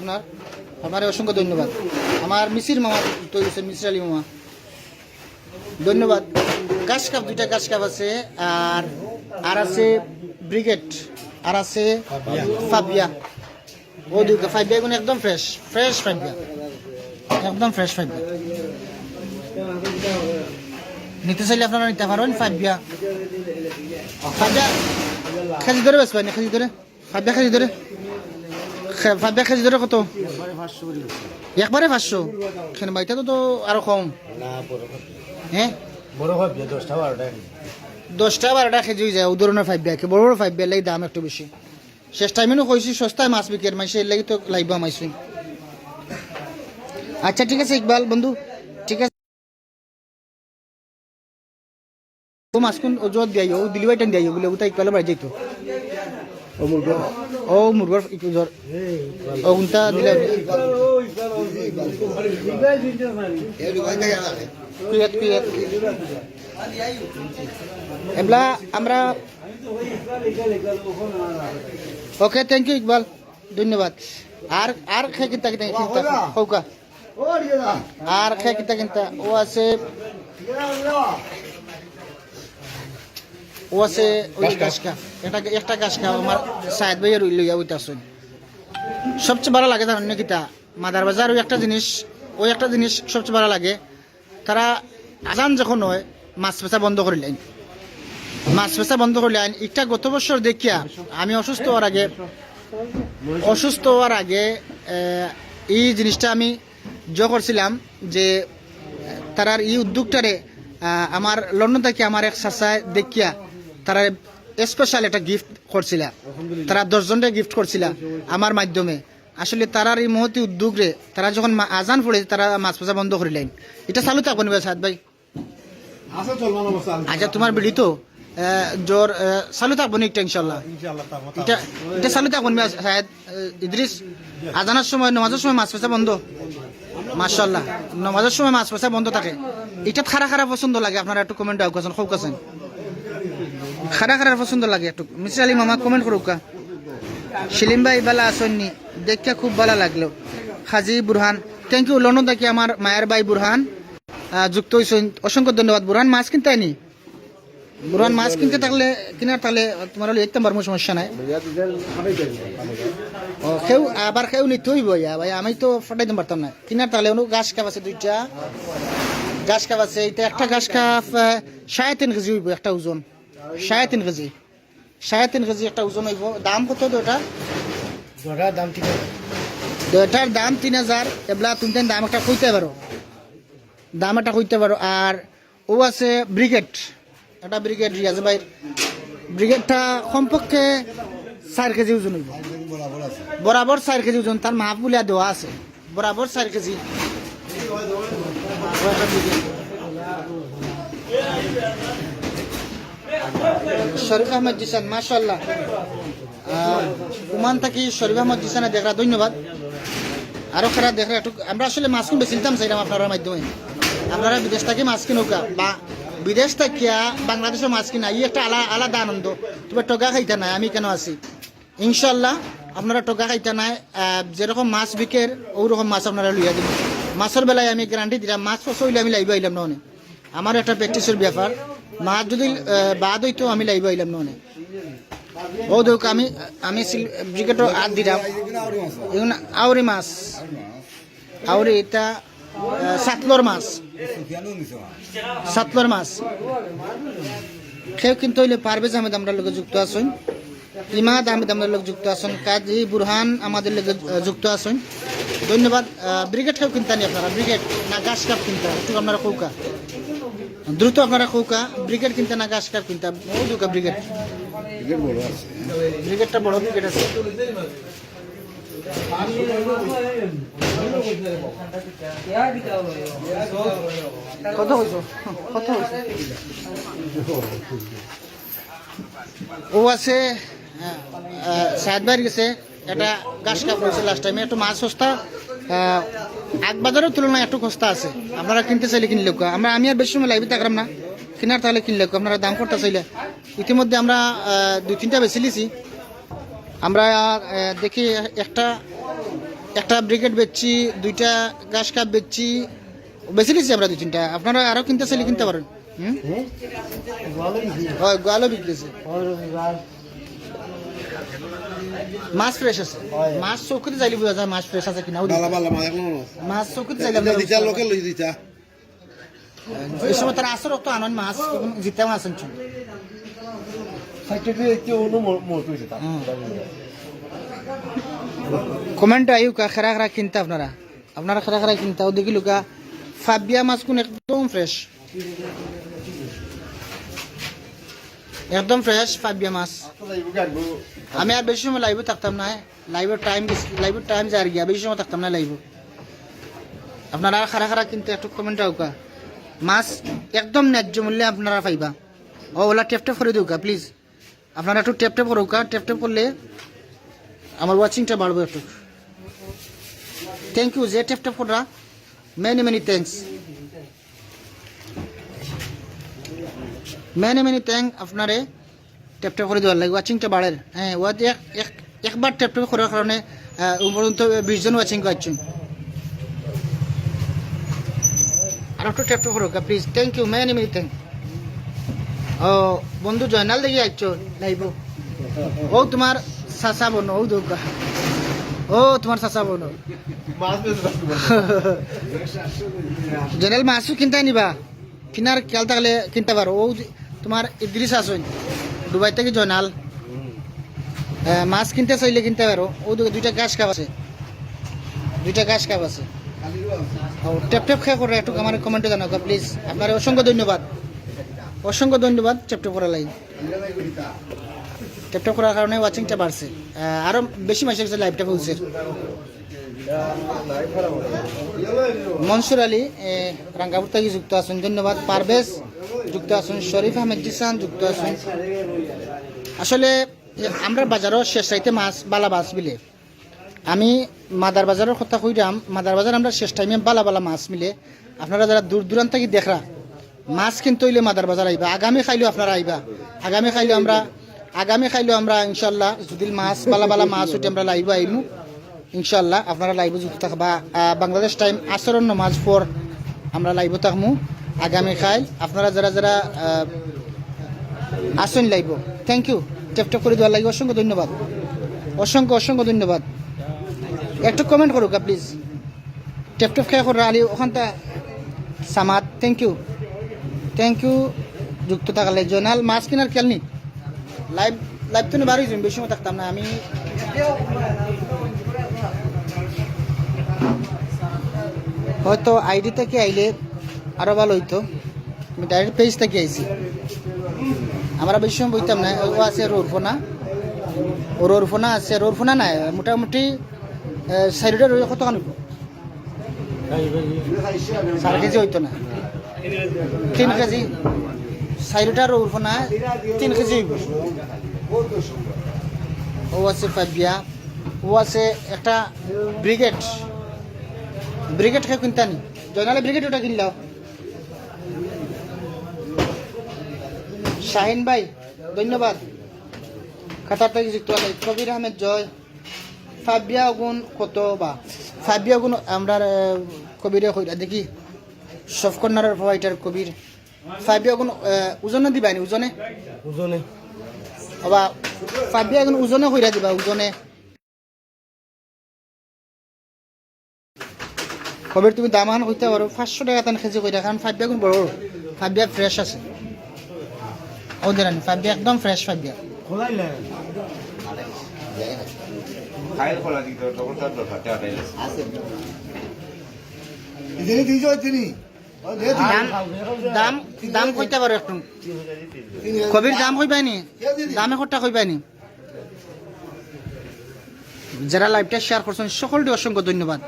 আমার অসংখ্য ধন্যবাদ আমার মিসির মামা তৈরি হয়েছে মিসির আলী মামা ধন্যবাদ গাছ কাপ দুইটা গাছ কাপ আছে আর আছে ব্রিগেড আর আছে ফাবিয়া ও দুইটা ফাবিয়া গুলো একদম ফ্রেশ ফাবিয়া একদম ফ্রেশ ফাবিয়া নিতে চাইলে আপনারা নিতে পারেন ফাবিয়া কেজি ধরে বেশ পাই না কেজি ধরে ফাবিয়া কেজি ধরে কত একবারে 500 এখানে বাইটা তো আরো কম হ্যাঁ 10-12টা কেজি হয়ে যায় ও ধরনের 5 ব্যাগ বড় 5 ব্যাগ লাগে দাম একটু বেশি শেষ টাইমেও কইছি সস্তায় মাছ বিক্রি মাইছে এর লাগি তো লাইবা মাইছি আচ্ছা ঠিক আছে ইকবাল বন্ধু ঠিক আছে ও মাছ কোন ওজত দিয়াই ও দিলি বাইটান দিয়াই বলে ওটা ইকবাল বাড়ি যাইতো ও মুরগর একটু জোর ও উনটা দিলে এবলা আমরা ওকে থ্যাংক ইউ ইকবাল ধন্যবাদ আর খে কিতা হৌকা আর খে কিতা ও আছে ওই গাছ কাপ একটা গাছ কাপ আমার সাহেদ ভাইয়ের লইয়া ওইটা আসুন সবচেয়ে ভালো লাগে জানেন কিতা মাদার বাজার ওই একটা জিনিস সবচেয়ে ভালো লাগে তারা আজান যখন হয় মাছ পেঁচা বন্ধ করিলেন একটা গত বছর দেখিয়া আমি অসুস্থ হওয়ার আগে এই জিনিসটা আমি করছিলাম যে তারার এই উদ্যোগটারে আমার লন্ডন থেকে আমার এক চাচায় দেখিয়া তারা স্পেশাল একটা গিফট করছিল তারা 10 জনকে গিফট করছিল আমার মাধ্যমে আসলে তারার এই মহতি উদ্যোগে তারা যখন আজান পড়ে তারা মাছ পেঁচা বন্ধ করিলেন এটা চালু থাকবো নিবে সাদ ভাই আচ্ছা তোমার বিড়ি তো জোর চালু থাকবো নি একটা ইনশাল্লাহ এটা চালু থাকবো নিবে সাহেদ ইদ্রিস আজানের সময় নামাজের সময় মাছ পেঁচা বন্ধ মাশাআল্লাহ নামাজের সময় মাছ পেঁচা বন্ধ থাকে এটা খারা পছন্দ লাগে আপনারা একটু কমেন্ট দাও কাছেন খুব কাছেন খারা পছন্দ লাগে একটু মিসির আলী মামা কমেন্ট করুক সেলিম ভাই বালা আসননি দেখে খুব ভালো লাগলো হাজি বুরহান থ্যাংক ইউ লন্ডন থেকে আমার মায়ের ভাই বুরহান যুক্ত হয়েছেন অসংখ্য ধন্যবাদ বুরহান মাছ কিনতে আইনি বুরহান মাছ কিনতে থাকলে কিনার তাহলে তোমার হলে একদম বারমো সমস্যা নাই ও খেউ আবার খেউ নিতে হইব ভাই আমি তো ফটাইতে পারতাম না কিনার তাহলে অনু ঘাস কাপ আছে দুইটা ঘাস কাপ আছে এটা একটা ঘাস কাপ 3.5 কেজি হইব একটা ওজন 3.5 কেজি 3.5 কেজি একটা ওজন হইব দাম কত দুটা জোড়ার দাম ঠিক আছে দুটার দাম 3000 এবলা তুমি দাম একটা কইতে পারো দাম একটা কইতে পারো আর ও আছে ব্রিগেড এটা ব্রিগেড রিয়াজ ভাই ব্রিগেডটা কমপক্ষে 4 কেজি ওজন হইব বরাবর 4 কেজি ওজন তার মাপ বুলিয়া দেওয়া আছে বরাবর 4 কেজি শরীফ আহমদ জিসান মাশাআল্লাহ ওমান থাকি শরীফ আহমদ জিসানে দেখা ধন্যবাদ আরো খারাপ দেখা একটু আমরা আসলে মাছ কিনবে চিনতাম চাইলাম আপনার মাধ্যমে আপনারা বিদেশ থেকে মাছ কিনুকা বা বিদেশ থেকে বাংলাদেশের মাছ কিনা এই একটা আলাদা আনন্দ তবে টগা খাইতে নাই আমি কেন আছি ইনশাল্লাহ আপনারা টগা খাইতে নাই যেরকম মাছ বিকের ওরকম মাছ আপনারা লইয়া দিন মাছের বেলায় আমি গ্যারান্টি দিলাম মাছ ফসল আমি লাইব আইলাম না আমার একটা প্র্যাকটিসের ব্যাপার মাছ যদি বাদ হইতো আমি লাইব আইলাম না ও দেখ আমি ব্রিগেডও হাত দিলাম এগুলো আউরি মাছ আউরি এটা সাতলর মাছ সাতলর মাছ খেয়ে কিন্তু হইলে পারভেজ আহমেদ আমরা লোক যুক্ত আছেন ইমাদ আহমেদ আমরা লোক যুক্ত আছেন কাজী বুরহান আমাদের লোক যুক্ত আছেন ধন্যবাদ ব্রিগেড খেয়েও কিনতানি আপনারা ব্রিগেড না ঘাস কাপ কিনতা একটু আপনারা কৌকা দ্রুত আপনারা কৌকা ব্রিগেড কিনতে না ঘাস কাপ কিনতা ও দুকা ব্রিগেড ব্রিগেডটা বড় ব্রিগেড আছে কত হইছো কত ও আছে সাহেব বাড়ি গেছে এটা ঘাস কাপ হয়েছে লাস্ট টাইমে একটু মাছ সস্তা এক বাজারের তুলনায় একটু সস্তা আছে আপনারা কিনতে চাইলে কিনলে আমি আর বেশি সময় লাইভে থাকলাম না কিনার তাহলে কিনলে আপনারা দাম করতে চাইলে ইতিমধ্যে আমরা 2-3টা বেছে লিছি আমরা দেখি একটা ব্রিগেড বেচছি 2টা ঘাস কাপ বেচছি বেছে লিছি আমরা 2-3টা আপনারা আরো কিনতে চাইলে কিনতে পারেন হয় গোয়ালও বিক্রিছে মাছ ফ্রেশ আছে মাছ চৌকিতে যাইলে বোঝা যায় মাছ ফ্রেশ আছে কিনা মাছ চৌকিতে যাইলে এই সময় তার আসর তো আনন্দ মাছ জিতে মাছ আনছেন কমেন্ট আইউ কা খারা খারা কিনতে আপনারা খারা খারা কিনতে ও দেখি লুকা ফাবিয়া মাছ কোন একদম ফ্রেশ একদম ফ্রেশ ফাবিয়া মাছ আমি আর বেশি সময় লাইভে থাকতাম না লাইভের টাইম যায় গিয়া বেশি সময় থাকতাম না লাইভ আপনারা খারা খারা কিনতে একটু কমেন্ট আউকা মাছ একদম ন্যায্য মূল্যে আপনারা পাইবা ওলা টেপ করে দিউকা প্লিজ আপনারা একটু টেপ করুকা টেপ করলে আমার ওয়াচিংটা বাড়বে একটু থ্যাংক ইউ যে টেপ করা মেনি থ্যাংকস মেনি থ্যাংক আপনারে টেপ করে দেওয়ার লাগে ওয়াচিংটা বাড়ের হ্যাঁ ও একবার টেপ করার কারণে পর্যন্ত 20 জন ওয়াচিং করছেন আর একটু টেপ করুক please thank you many thank ও বন্ধু জয়নাল দেখি আইছো লাইব ও তোমার চাচা বোন ও দৌকা ও তোমার চাচা বোন জয়নাল মাছও কিনতে নিবা কিনার খেয়াল থাকলে কিনতে পারো ও তোমার ইদ্রিস আসুন দুবাই থেকে জয়নাল মাছ কিনতে চাইলে কিনতে পারো ও 2টা ঘাস কাপ আছে 2টা ঘাস কাপ আছে টেপ খেয়ে করে একটু আমার কমেন্টে জানাও প্লিজ আপনার অসংখ্য ধন্যবাদ টেপ করার লাইন টেপ করার কারণে ওয়াচিংটা বাড়ছে আরো বেশি মাসে গেছে লাইভটা বলছে মনসুর আলী রাঙ্গাপুর থেকে যুক্ত আছেন ধন্যবাদ পারভেজ যুক্ত আছেন শরীফ আহমেদ জিসান যুক্ত আছেন আসলে আমরা বাজারও শেষ রাইতে মাছ বালা মাছ বিলে আমি মাদার বাজারের কথা কইরাম মাদার বাজার আমরা শেষ টাইমে বালা মাছ মিলে আপনারা যারা দূর দূরান্ত থেকে দেখরা মাছ কিনতে হইলে মাদার বাজার আইবা আগামী খাইলেও আপনারা আইবা আগামী খাইলেও আমরা আগামী খাইলেও আমরা ইনশাল্লাহ যদি মাছ বালা বালা মাছ উঠে আমরা লাইভ আইমু ইনশাল্লাহ আপনারা লাইভ যুক্ত থাকবা বাংলাদেশ টাইম আসরের নমাজ পর আমরা লাইভ থাকমু আগামী খাইল আপনারা যারা যারা আসুন লাইভ থ্যাংক ইউ টেপ করে দেওয়ার লাগে অসংখ্য ধন্যবাদ অসংখ্য ধন্যবাদ একটু কমেন্ট করুক প্লিজ টেপ খেয়ে করো আলি ওখানটা সামাদ থ্যাংক ইউ যুক্ত থাকলে জয়নাল মাছ কেনার খেলনি লাইভ তো বারোই জন বেশি সময় থাকতাম না আমি হয়তো আইডি থেকে আইলে আরো ভালো হইতো আমি ডাইরেক্ট পেজ থেকে আইছি আমরা বেশি সময় বইতাম না ও আছে রোরফোনা আছে রোরফোনা নাই মোটামুটি চারিটা রয়ে কত খান 4 কেজি হইতো না 3 কেজি চারিটা রোরফোনা 3 কেজি হইব ও আছে ফাবিয়া ও আছে একটা ব্রিগেড খেয়ে কিনতানি জয়নালে ব্রিগেড ওটা কিনলাও শাহিন ভাই ধন্যবাদ কাতার থেকে যুক্ত হলে কবির আহমেদ জয় ফাবিয়া গুণ কত বা ফাবিয়া গুণ আমরা কবিরে কইরা দেখি সফকর্নারের ফাইটার কবির ফাবিয়া গুণ ওজনে দিবানি ওজনে বা ফাবিয়া গুণ ওজনে কইরা দিবা ওজনে কবির তুমি দামান কইতে পারো 500 টাকা তান কেজি কইরা কারণ ফাবিয়া গুণ বড় ফাবিয়া ফ্রেশ আছে ওদের আনি ফাবিয়া একদম ফ্রেশ ফাবিয়া খোলাইলে খাইল খোলা দিতে তখন তার দরকার আছে তিনি দিজ তিনি দাম কইতে পারো একটু কবির দাম কইবানি দামে কটা কইবানি যারা লাইভটা শেয়ার করছেন সকলকে অসংখ্য ধন্যবাদ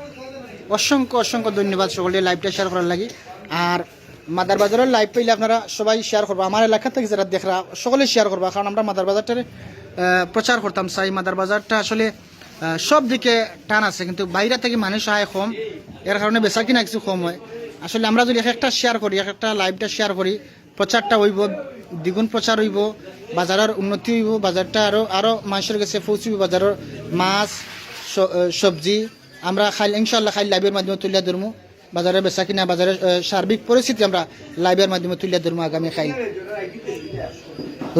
সকলকে লাইভটা শেয়ার করার লাগি আর মাদার বাজারের লাইভ পেলে আপনারা সবাই শেয়ার করবা আমার এলাকা থেকে যারা দেখরা সকলে শেয়ার করবা কারণ আমরা মাদার বাজারটার প্রচার করতাম চাই মাদার বাজারটা আসলে সব দিকে টান আছে কিন্তু বাইরে থেকে মানুষ আয় কম এর কারণে বেচা কিনা কিছু কম হয় আসলে আমরা যদি একটা শেয়ার করি একটা লাইভটা শেয়ার করি প্রচারটা হইব দ্বিগুণ প্রচার হইব বাজারের উন্নতি হইব বাজারটা আরো মানুষের কাছে পৌঁছব বাজারের মাছ সবজি আমরা ইনশাল্লাহ খাই লাইভের মাধ্যমে তুলে ধরবো বাজারে বেচা কিনা বাজারের সার্বিক পরিস্থিতি আমরা লাইভের মাধ্যমে তুলে ধরবো আগামী খাই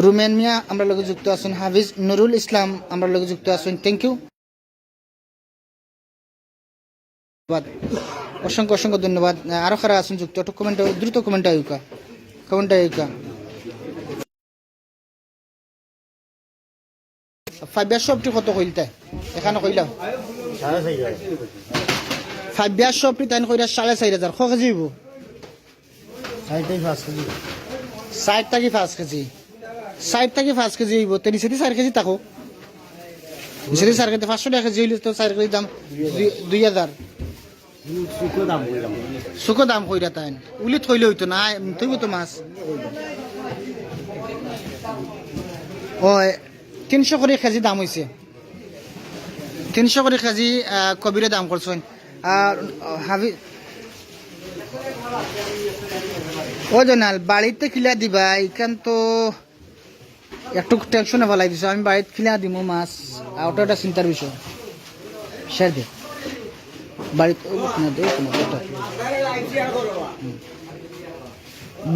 রুমেন মিয়া আমরা লগে যুক্ত আছেন হাফিজ নুরুল ইসলাম আমরা লগে যুক্ত আছেন থ্যাংক ইউ অসংখ্য ধন্যবাদ আরো খারা আছেন যুক্ত একটু কমেন্ট দ্রুত কমেন্ট আইকা ফাইবার শপটি কত কইলতে এখানে কইলাম 4.5 ফাইবার শপটি তাই কইরা 4,500 ক কেজি হইব 60 থেকে 5 কেজি 60 থেকে 5 কেজি হইব তেনি সেটি 4 কেজি থাকো সেটি 4 কেজি 500 টাকা কেজি হইলে তো 4 কেজি দাম 2000 সুকো দাম কইরা তাই উলি থইলে হইতো না থইব তো মাছ ওই 300 করে কেজি দাম হইছে 300 করে কেজি কবিরে দাম করছেন আর হাবি ও জনাল বাড়িতে খিলা দিবা এখান তো একটু টেনশনে ফেলাই দিছো আমি বাড়িতে খিলা দিমু মাছ ওটা একটা চিন্তার বিষয় শেয়ার দে বাড়িতে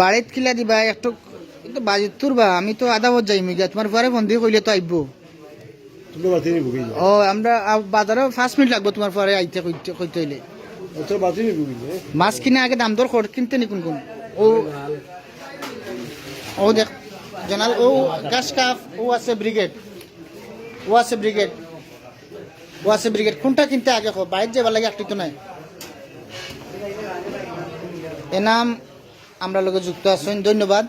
বাড়িতে খিলা দিবা একটু কিন্তু বাজেট তুরবা আমি তো আধা বজ যাইমি গিয়া তোমার পরে ফোন দিয়ে কইলে তো আইব ও আমরা বাজারে 5 মিনিট লাগবো তোমার পরে আইতে কইতে হইলে মাছ কিনে আগে দাম দর কিনতে নি কোন ও দেখ জনাল ও গাছ কাপ ও আছে ব্রিগেড কোনটা কিনতে আগে বাইরে যাবার লাগে একটু তো নাই এনাম আমরা লোক যুক্ত আছেন ধন্যবাদ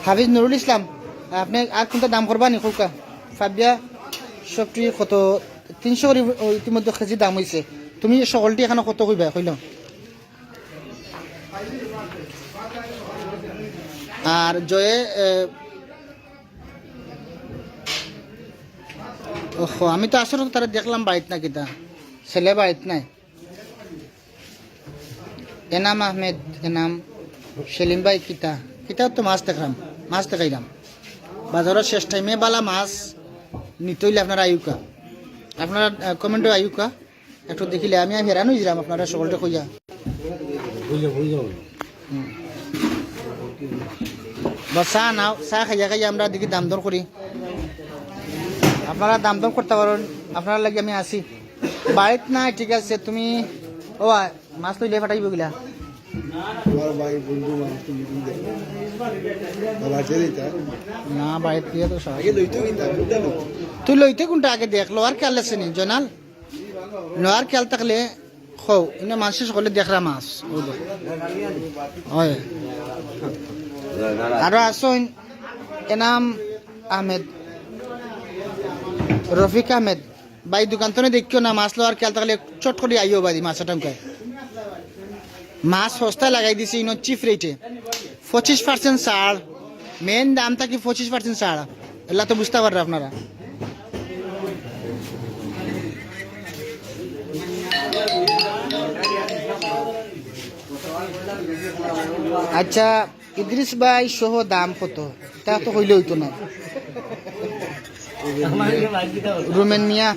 হাফিজ নুরুল ইসলাম আপনি আর কোনটা দাম করবা নি কৌকা ফাবিয়া সবটি কত 300 করে ইতিমধ্যে কেজি দাম হয়েছে তুমি সকলটি এখানে কত কইবা কইলাম আর জয়ে ওহো আমি তো আসলে তারা দেখলাম বাড়িতে না কিতা ছেলে বাড়িতে নাই এনাম আহমেদ এনাম সেলিম ভাই কিতা তো মাছ দেখলাম মাছ দেখাইলাম বাজারের শেষ টাইমে বালা মাছ নিতে হইলে আপনারা আয়ুকা আপনারা কমেন্টে আয়ুকা একটু দেখিলে আমি হেরান হয়ে যাম আপনারা সকলটা কইয়া বা চা নাও চা খাইয়া খাইয়া আমরা দেখি দাম দর করি আপনারা দাম দর করতে পারেন আপনারা লাগে আমি আসি বাড়িত নাই ঠিক আছে তুমি ও মাছ লইলে ফাটাইব গিলা আমার ভাই বন্ধু মানুষ তুমি বাবা দিতা না বাড়িত দিয়ে তো সবাই আগে লইতো কিনা বুঝা না তুই লইতে কোনটা আগে দেখ লোয়ার খেয়াল আছে নি জনাল লোয়ার খেয়াল থাকলে খো এনে মানুষের সকলে দেখরা মাছ হয় আর আসুন এনাম আহমেদ রফিক আহমেদ ভাই দোকান তো দেখিও না মাছ লোয়ার খেয়াল থাকলে চট করে আইও বাদি মাছের টামকায় মাছ সস্তায় লাগাই দিছি ইনো চিপ রেটে 25% ছাড় মেন দাম থাকি 25% ছাড় এলা তো বুঝতে পারবেন আপনারা আচ্ছা ইদ্রিস ভাই সহ দাম কত তা তো হইলে হইতো না রুমেন মিয়া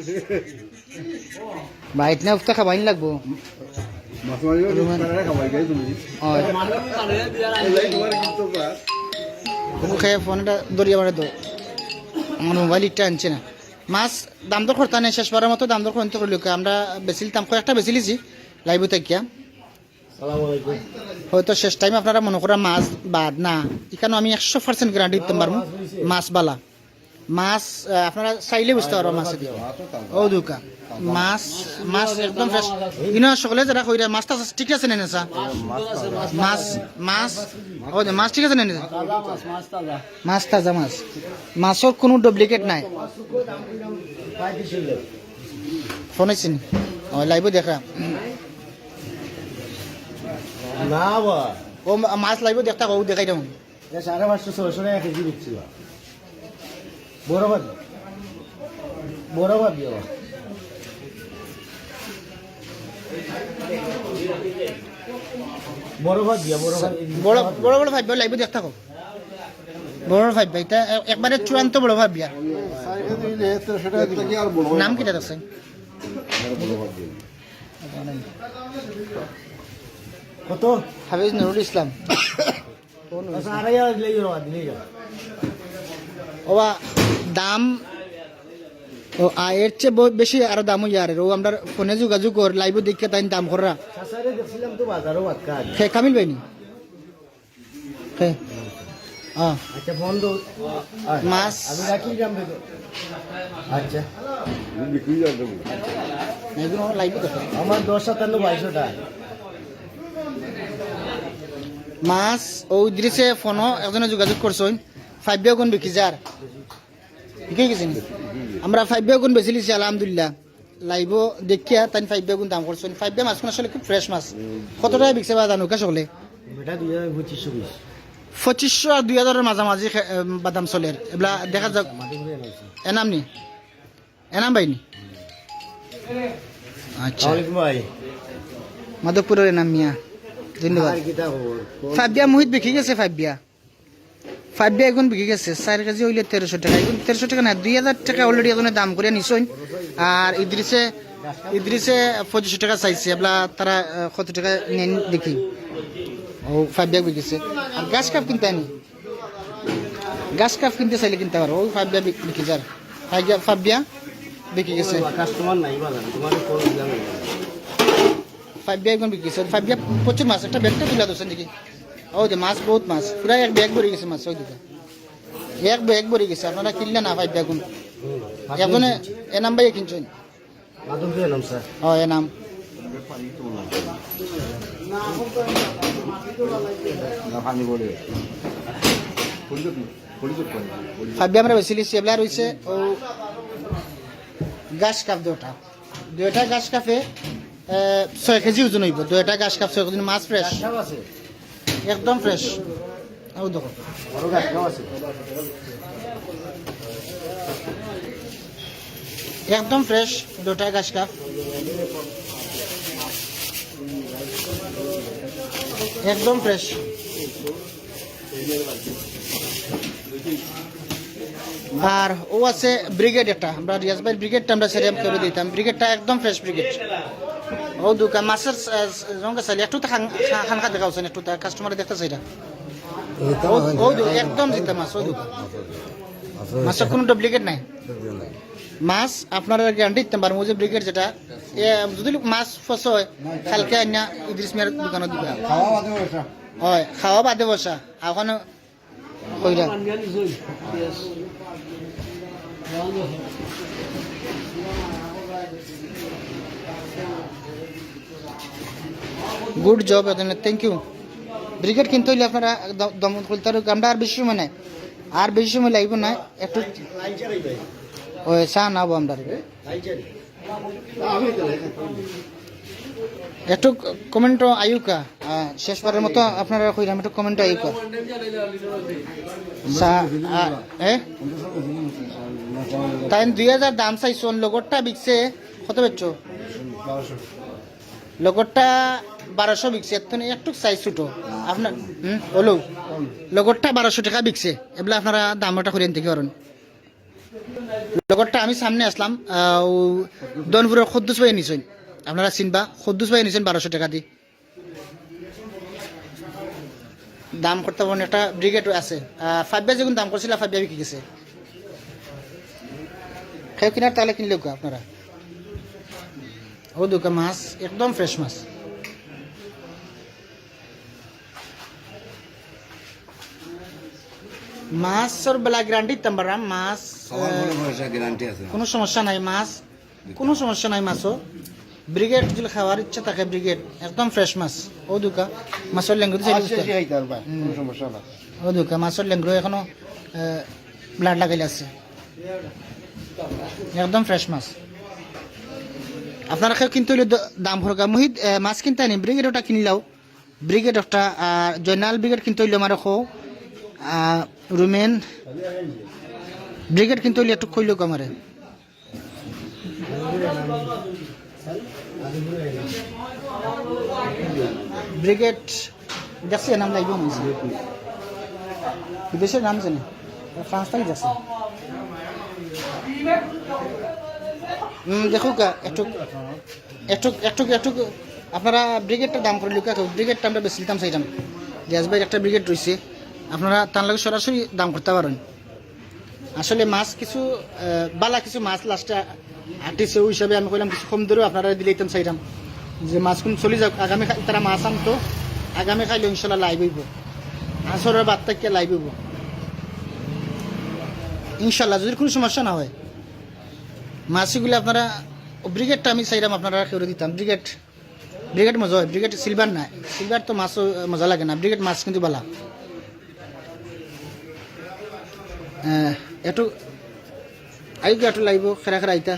বাইট না উফতা খাবাইন লাগবো মাছ মারিও তারা খাবাই গাই তুমি খেয়ে ফোনটা দরিয়া মারে দো আমার মোবাইল ইটটা আনছে না মাছ দাম দর করতে নেই শেষবারের মতো দাম দর করতে করলে আমরা বেছিলাম কয়েকটা বেশি লিছি লাইব থাকিয়া হয়তো শেষ টাইম আপনারা মনে করা মাছ বাদ না এখানে আমি 100% গ্যারান্টি দিতে পারবো মাছ বালা মাছ আপনারা চাইলে বুঝতে পারবো মাছ ও দোকান মাছ মাছ একদম ফ্রেশ ইনো সকলে যারা কইরা মাছটা ঠিক আছে না স্যার মাছ মাছ ও মাছ ঠিক আছে না মাছ তাজা মাছ মাছের কোনো ডুপ্লিকেট নাই ফোন আইছেন ও লাইভ দেখা না বা ও মাছ লাইভ দেখতা ও দেখাই দাও 550 600 টাকা কেজি বিকছিল বড় ভাত দিও বড় ভাত দিয়া বড় বড় ভাই লাইভ দেখতা কো বড় ভাই এটা একবারে চূড়ান্ত বড় ভাই বিয়া সেটা কি আর বলবো নাম কিটা আছে কত হাফিজ নুরুল ইসলাম আচ্ছা আড়াইয়া দিলেই রওয়া দিলেই ওবা দাম ও এর চেয়ে বেশি আরো দাম হইয়া আর ও আমরা ফোনে যোগাযোগ কর লাইভ দেখে তাই দাম করা সাসারে দেখছিলাম তো বাজারও আটকা খে কামিল ভাইনি খে আচ্ছা ফোন দো মাছ আমি রাখি যাম দেখো আচ্ছা বিক্রি আর দেবো এগুলো লাইভ দেখো আমার 10 57 22 টাকা মাছ ও দৃশ্যে ফোনও একজনে যোগাযোগ করছেন 5 গুণ বিকি যার বিকে গেছেন আমরা 5 গুণ বেশি লিছি আলহামদুলিল্লাহ লাইভ দেখিয়া তাই 5 গুণ দাম করছেন 5 মাছ কোন আসলে খুব ফ্রেশ মাছ কত টাকা বিকছে বা জানো কা সকলে বেটা 2220 2500 আর 2000 এর মাঝামাঝি বাদাম চলের এগুলা দেখা যাক এনাম নি এনাম ভাইনি আচ্ছা ওয়ালাইকুম ভাই মাধবপুরের এনাম মিয়া ধন্যবাদ আর কিটা খবর ফাইবিয়া মুহিত বিকি গেছে ফাইবিয়া এখন বিকি গেছে 4 কেজি হইলে 1300 টাকা এখন 1300 টাকা না 2000 টাকা অলরেডি এজনে দাম করে নিছইন আর ইদ্রিসে 2500 টাকা চাইছে এবলা তারা কত টাকা নেন দেখি ও ফাইবিয়া বিকিছে আর গাছ কাপ কিনতে আনি গাছ কাপ কিনতে চাইলে কিনতে পারো ওই ফাইবিয়া বিকি যার ফাইবিয়া বিকি গেছে কাস্টমার নাই বাজার তোমার ফোন দিলাম ফাইবিয়া এখন বিকি গেছে ফাইবিয়া প্রচুর মাছ একটা ব্যাগটা তুলে দোছেন দেখি ও যে মাছ বহুত মাছ পুরা এক ব্যাগ ভরে গেছে মাছ ওই দিকে এক ব্যাগ ভরে গেছে আপনারা কিনলে না ফাইবিয়া এখন এখনে এনাম ভাই কিনছেন মাদুম দিয়ে নাম স্যার ও এনাম পানি বলে ফাইবিয়া আমরা বেশি লিছি এবলা রয়েছে ও গাছ কাপ দুটা গাছ কাপে 6 কেজি ওজন হইব দুটা গাছ কাপ 6 কেজি মাছ ফ্রেশ সব আছে একদম ফ্রেশ ও দেখো বড় গাছও আছে একদম ফ্রেশ দুটা গাছ কাপ একদম ফ্রেশ আর ও আছে ব্রিগেড একটা, আমরা রিয়াজ ভাই ব্রিগেডটা আমরা সেরিয়াম করে দিতাম, ব্রিগেডটা একদম ফ্রেশ ব্রিগেড। ও দোকান মাছের রঙ চাইলে একটু খানখা দেখাওছেন, একটু কাস্টমারে দেখতেছে এটা ও একদম জিতা মাছ। ও দোকান মাছের কোনো ডুপ্লিকেট নাই, মাছ আপনারা গ্যারান্টি দিতে পারবো যে ব্রিগেড যেটা যদি মাছ ফস হয় কালকে আইনা ইদ্রিস মিয়ার দোকানত দিবা। হয় খাওয়া বাদে বসা এখন কইরা good job, thank you. Brigade কিনতে হইলে আপনারা দম খুলতে আমরা আর বেশি সময় নাই, আর বেশি সময় লাগবে না, একটু ওই চা নাবো আমরা একটু কমেন্ট আয়ুকা শেষবারের মতো আপনারা কইলাম একটু কমেন্ট আয়ুকা তাই 2000 দাম চাইছন, লগরটা বিকছে কত বেচছো? লগরটা 1200 বিকছে, একটু সাইজ ছোটো আপনার হলো লগরটা 1200 টাকা বিকছে, এগুলো আপনারা দামটা করে আনতে পারেন। লগরটা আমি সামনে আসলাম দনপুরের খদ্দুস ভাই নিছেন, আপনারা চিনবা খদ্দুস ভাই নিছেন 1200 টাকা দি দাম করতে পারেন। একটা ব্রিগেড আছে 5 বিয়া যেগুন দাম করছিল 5 বিয়া বিক্রি গেছে, খেয়ে কিনার তাহলে কিনলে আপনারা। ও দোকান মাছ একদম ফ্রেশ মাছ, মাছের বেলা গ্যারান্টি দিতাম পারাম, মাছ কোনো সমস্যা নাই, মাছ কোনো সমস্যা নাই। মাছও ব্রিগেড যদি খাওয়ার ইচ্ছা থাকে ব্রিগেড একদম ফ্রেশ মাছ। ও দুকা মাছের লেঙ্গুর ও দুকা মাছের লেঙ্গুর এখনো ব্লাড লাগাইলে আছে, একদম ফ্রেশ মাছ। আপনারা কিন্তু দাম ভরকা মহিত মাছ কিনতে আনি ব্রিগেড ওটা কিনলাও, ব্রিগেড একটা জয়নাল ব্রিগেড কিনতে হইলে আমার খো রুমেন ব্রিগেড কিন্তু হইলে একটু খইল আমারে। ব্রিগেড দেখছি নাম লাগবে বিদেশের নাম জানি, ফ্রান্স থেকে যাচ্ছে। দেখুক একটু একটু একটু একটু আপনারা ব্রিগেডটার দাম করে লুকা, ব্রিগেডটা আমরা বেশি দাম চাইতাম। গ্যাস বাইক একটা ব্রিগেড রয়েছে, আপনারা তার লাগে সরাসরি দাম করতে পারেন। আসলে মাছ কিছু বালা কিছু মাছ লাস্টে আটিছে, ওই হিসাবে আমি কইলাম কিছু কম দরেও আপনারা দিলেইতাম চাইতাম যে মাছ কোন চলি যাক। আগামী তারা মাছ আনতো, আগামী খাইলে ইনশাল্লাহ লাইভ হইব, আসরের বাদ থেকে লাইভ হইব ইনশাল্লাহ, যদি কোনো সমস্যা না হয়। মাছগুলো আপনারা ব্রিগেডটা আমি চাইলাম আপনারা খেয়ে দিতাম। ব্রিগেড মজা হয়, ব্রিগেড সিলভার না, সিলভার তো মাছও মজা লাগে না, ব্রিগেড মাছ কিন্তু বালা। একটু আইব একটু লাগব খেরা খেরা আইতা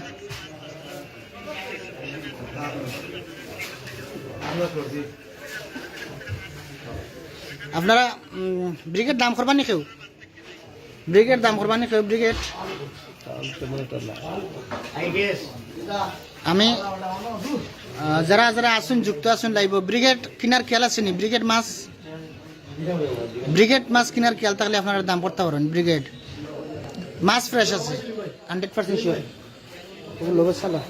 আপনারা ব্রিগেড দাম করবানি কেউ, ব্রিগেড দাম করবানি কেউ ব্রিগেড। আমি যারা যারা আসুন যুক্ত আসুন লাইব ব্রিগেড কিনার খেয়াল আছে নি, ব্রিগেড মাছ কিনার খেয়াল থাকলে আপনারা দাম করতে পারেন। ব্রিগেড মাছ ফ্রেশ আছে 100% শিওর। লোভ সালা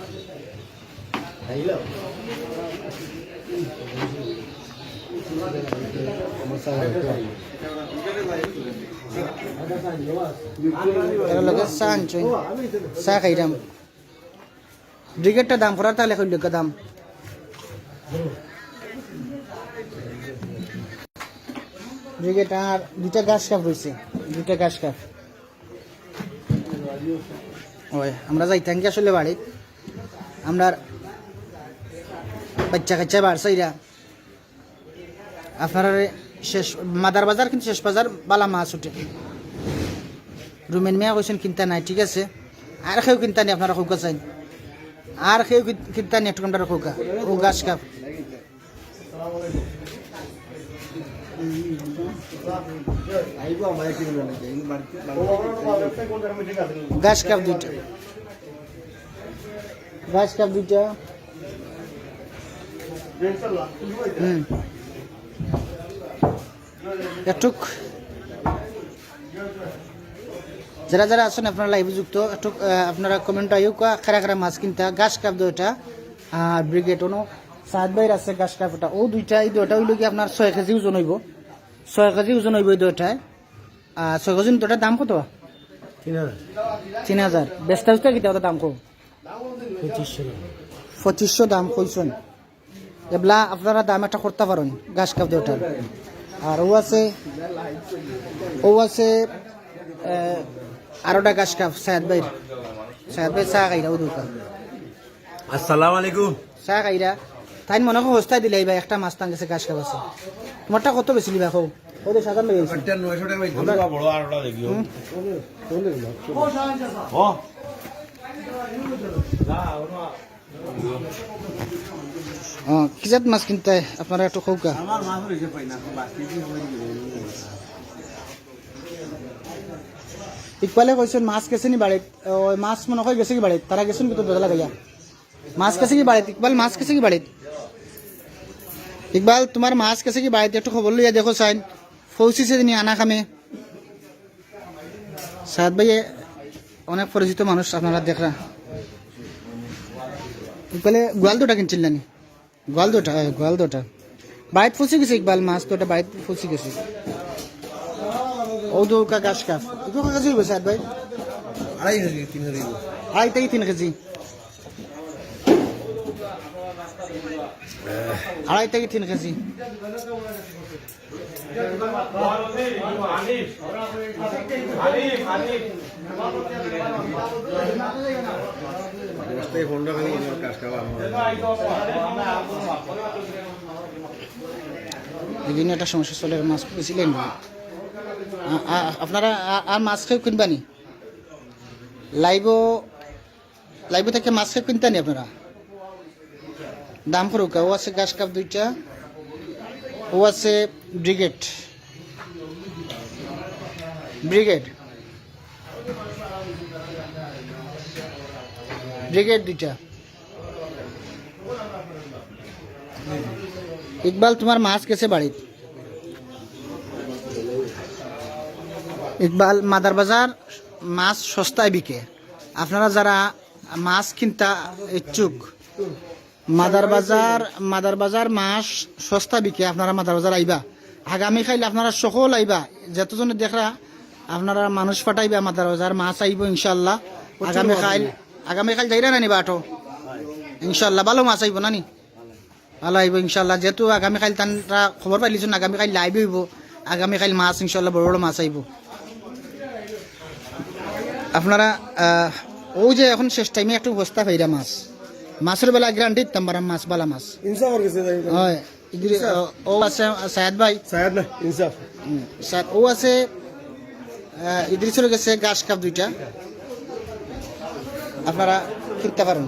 চাহ খাইলাম, ব্রিগেডটা দাম করার তাহলে কইল দাম। ব্রিগেড আর দুটা গাছ কাপ রয়েছে, দুটা গাছ কাপ। ওই আমরা যাইতাম কি আসলে বাড়ি, আমরা বাচ্চা কাচ্চা বাড়ছাইরা আপনার শেষ মাদার বাজার কিন্তু শেষ বাজার বালা মাছ উঠে। রুমেন মিয়া কইছেন কিনতে নাই, ঠিক আছে, আর কেউ কিনতে নি আপনারা খৌকা চাইন, আর কেউ কিনতে নি একটু আপনারা খৌকা। ও গাছ কাপ গাছ কাপ দুইটা, গাছ কাপ দুইটা। একটু যারা যারা আছেন আপনারা লাইভে যুক্ত একটু আপনারা কমেন্ট আইও খারা খারা মাছ কিনতা গাছ কাপ দুইটা আর ব্রিগেড অনু সাত বাইর আছে গাছ কাপ ওটা ও দুইটা এই দুইটা হইল কি আপনার 6 কেজি ওজন হইব 6 কেজি ওজন হইব এই দুইটায় আর 6 কেজি দুটার দাম কত 3000 বেস্তা উস্তা কিতা ওটা দাম কো 2500 দাম কইছেন এবলা আপনারা দাম একটা করতে পারেন গাছ কাপ দুইটার আর ও আছে আরোটা গাছ কাপ সাত ভাই চা খাইরা ও দুটা আসসালামু আলাইকুম চা খাইরা তাই মনে হয় হস্তায় দিলে ভাই একটা মাছ টান গেছে গাছ কাপ আছে তোমারটা কত বেশি লিবা খাও ওদের সাধারণ লই আইছি এটা 900 টাকা ভাই বড় আরটা দেখিও ও কিজাত মাছ কিনতে আপনারা একটু খৌকা আমার মাছ হইছে পাই না বাকি কি হবে ইকবালে কইছেন মাছ গেছে নি বাড়িত ওই মাছ মনে হয় গেছে কি বাড়িত তারা গেছেন কিন্তু দোলা গাইয়া মাছ গেছে কি বাড়িত ইকবাল মাছ গেছে কি বাড়িত ইকবাল তোমার মাছ গেছে কি বাড়িতে একটু খবর লইয়া দেখো সাইন ফৌসিছে নি আনা খামে সাদ ভাইয়ে অনেক পরিচিত মানুষ আপনারা দেখরা ইকবালে গোয়াল দুটা কিনছিলেন নি গোয়াল দুটা বাড়িত ফুসি গেছে ইকবাল মাছ দুটা বাড়িত ফুসি গেছে ও দো কা গাছ কাপ ইকো কা কেজি বসাত ভাই 2.5 থেকে 3 কেজি 2.5 থেকে 3 কেজি বিভিন্ন একটা সমস্যা চলে মাছ পেয়েছিলেন আপনারা আর মাছ খেয়ে কিনবানি লাইভ থেকে মাছ খেয়ে কিনতানি আপনারা দাম করুক ও আছে গাছ কাপ দুইটা ও আছে ব্রিগেড দুইটা ইকবাল তোমার মাছ গেছে বাড়িত ইকবাল মাদার বাজার মাছ সস্তায় বিকে আপনারা যারা মাছ কিনতা ইচ্ছুক মাদার বাজার মাছ সস্তা বিকে আপনারা মাদার বাজার আইবা আগামী খাইলে আপনারা সকল আইবা যতজনে দেখরা আপনারা মানুষ পাঠাইবা মাদার বাজার মাছ আইব ইনশাল্লাহ আগামী খাইল যাইরা না নিবা আটো ইনশাল্লাহ ভালো মাছ আইব নানি ভালো আইব ইনশাল্লাহ যেহেতু আগামী খাইল তারা খবর পাইলিছুন আগামী খাইল লাইভ হইব আগামী খাইল মাছ ইনশাল্লাহ বড় বড় মাছ আইব আপনারা ও যে এখন শেষ টাইমে একটু বস্তা ফাইরা মাছের বেলা গ্যারান্টি দিতাম মাছ বালা মাছ ইনসাফ আর কিছু নাই হয় ও আছে সায়াদ ভাই সায়াদ না ইনসাফ ও আছে ইদ্রিসের গেছে গাছ কাপ দুইটা আপনারা কিনতে পারেন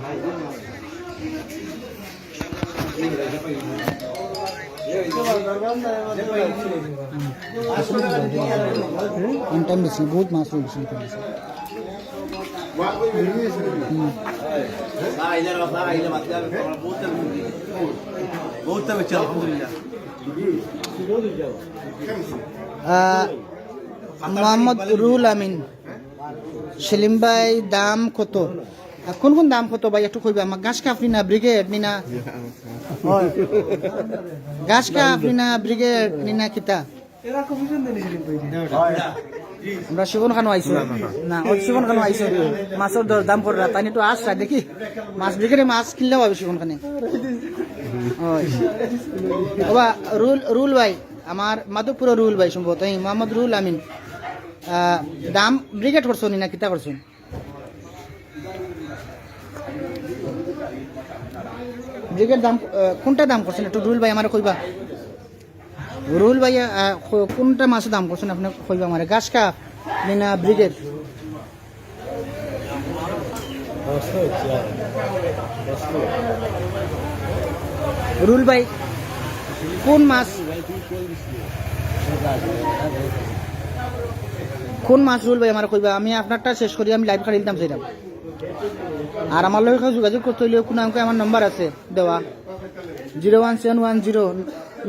বহুত মাছ রয়েছে মোহাম্মদ রুহুল আমিন সেলিম ভাই দাম কত কোন কোন দাম কত ভাই একটু কইবা আমার গাছ কাপ না ব্রিগেড নিনা গাছ কাপ না ব্রিগেড নিনা কিতা আমরা শিবন খানো আইসো না ও শিবন খানো আইসো মাছের দাম করে তাই তো আসা দেখি মাছ ব্রিগেডে মাছ কিনলেও হবে শিবন খানে বাবা রুল ভাই আমার মাধবপুর রুল ভাই সম্ভবত মোহাম্মদ রুল আমিন দাম ব্রিগেড করছো না কিতা করছো ব্রিগেড দাম কোনটা দাম করছেন একটু রুল ভাই আমার কইবা রুল ভাই কোনটা মাছের দাম করছেন আপনি কইবা আমার গাছ কাপ না ব্রিগেড রুল ভাই কোন মাছ রুল ভাই আমার কইবা আমি আপনারটা শেষ করি আমি লাইভ খালি দিতাম সেটা আর আমার লোক যোগাযোগ করতে হইলে কোন অঙ্কে আমার নম্বর আছে দেওয়া 01710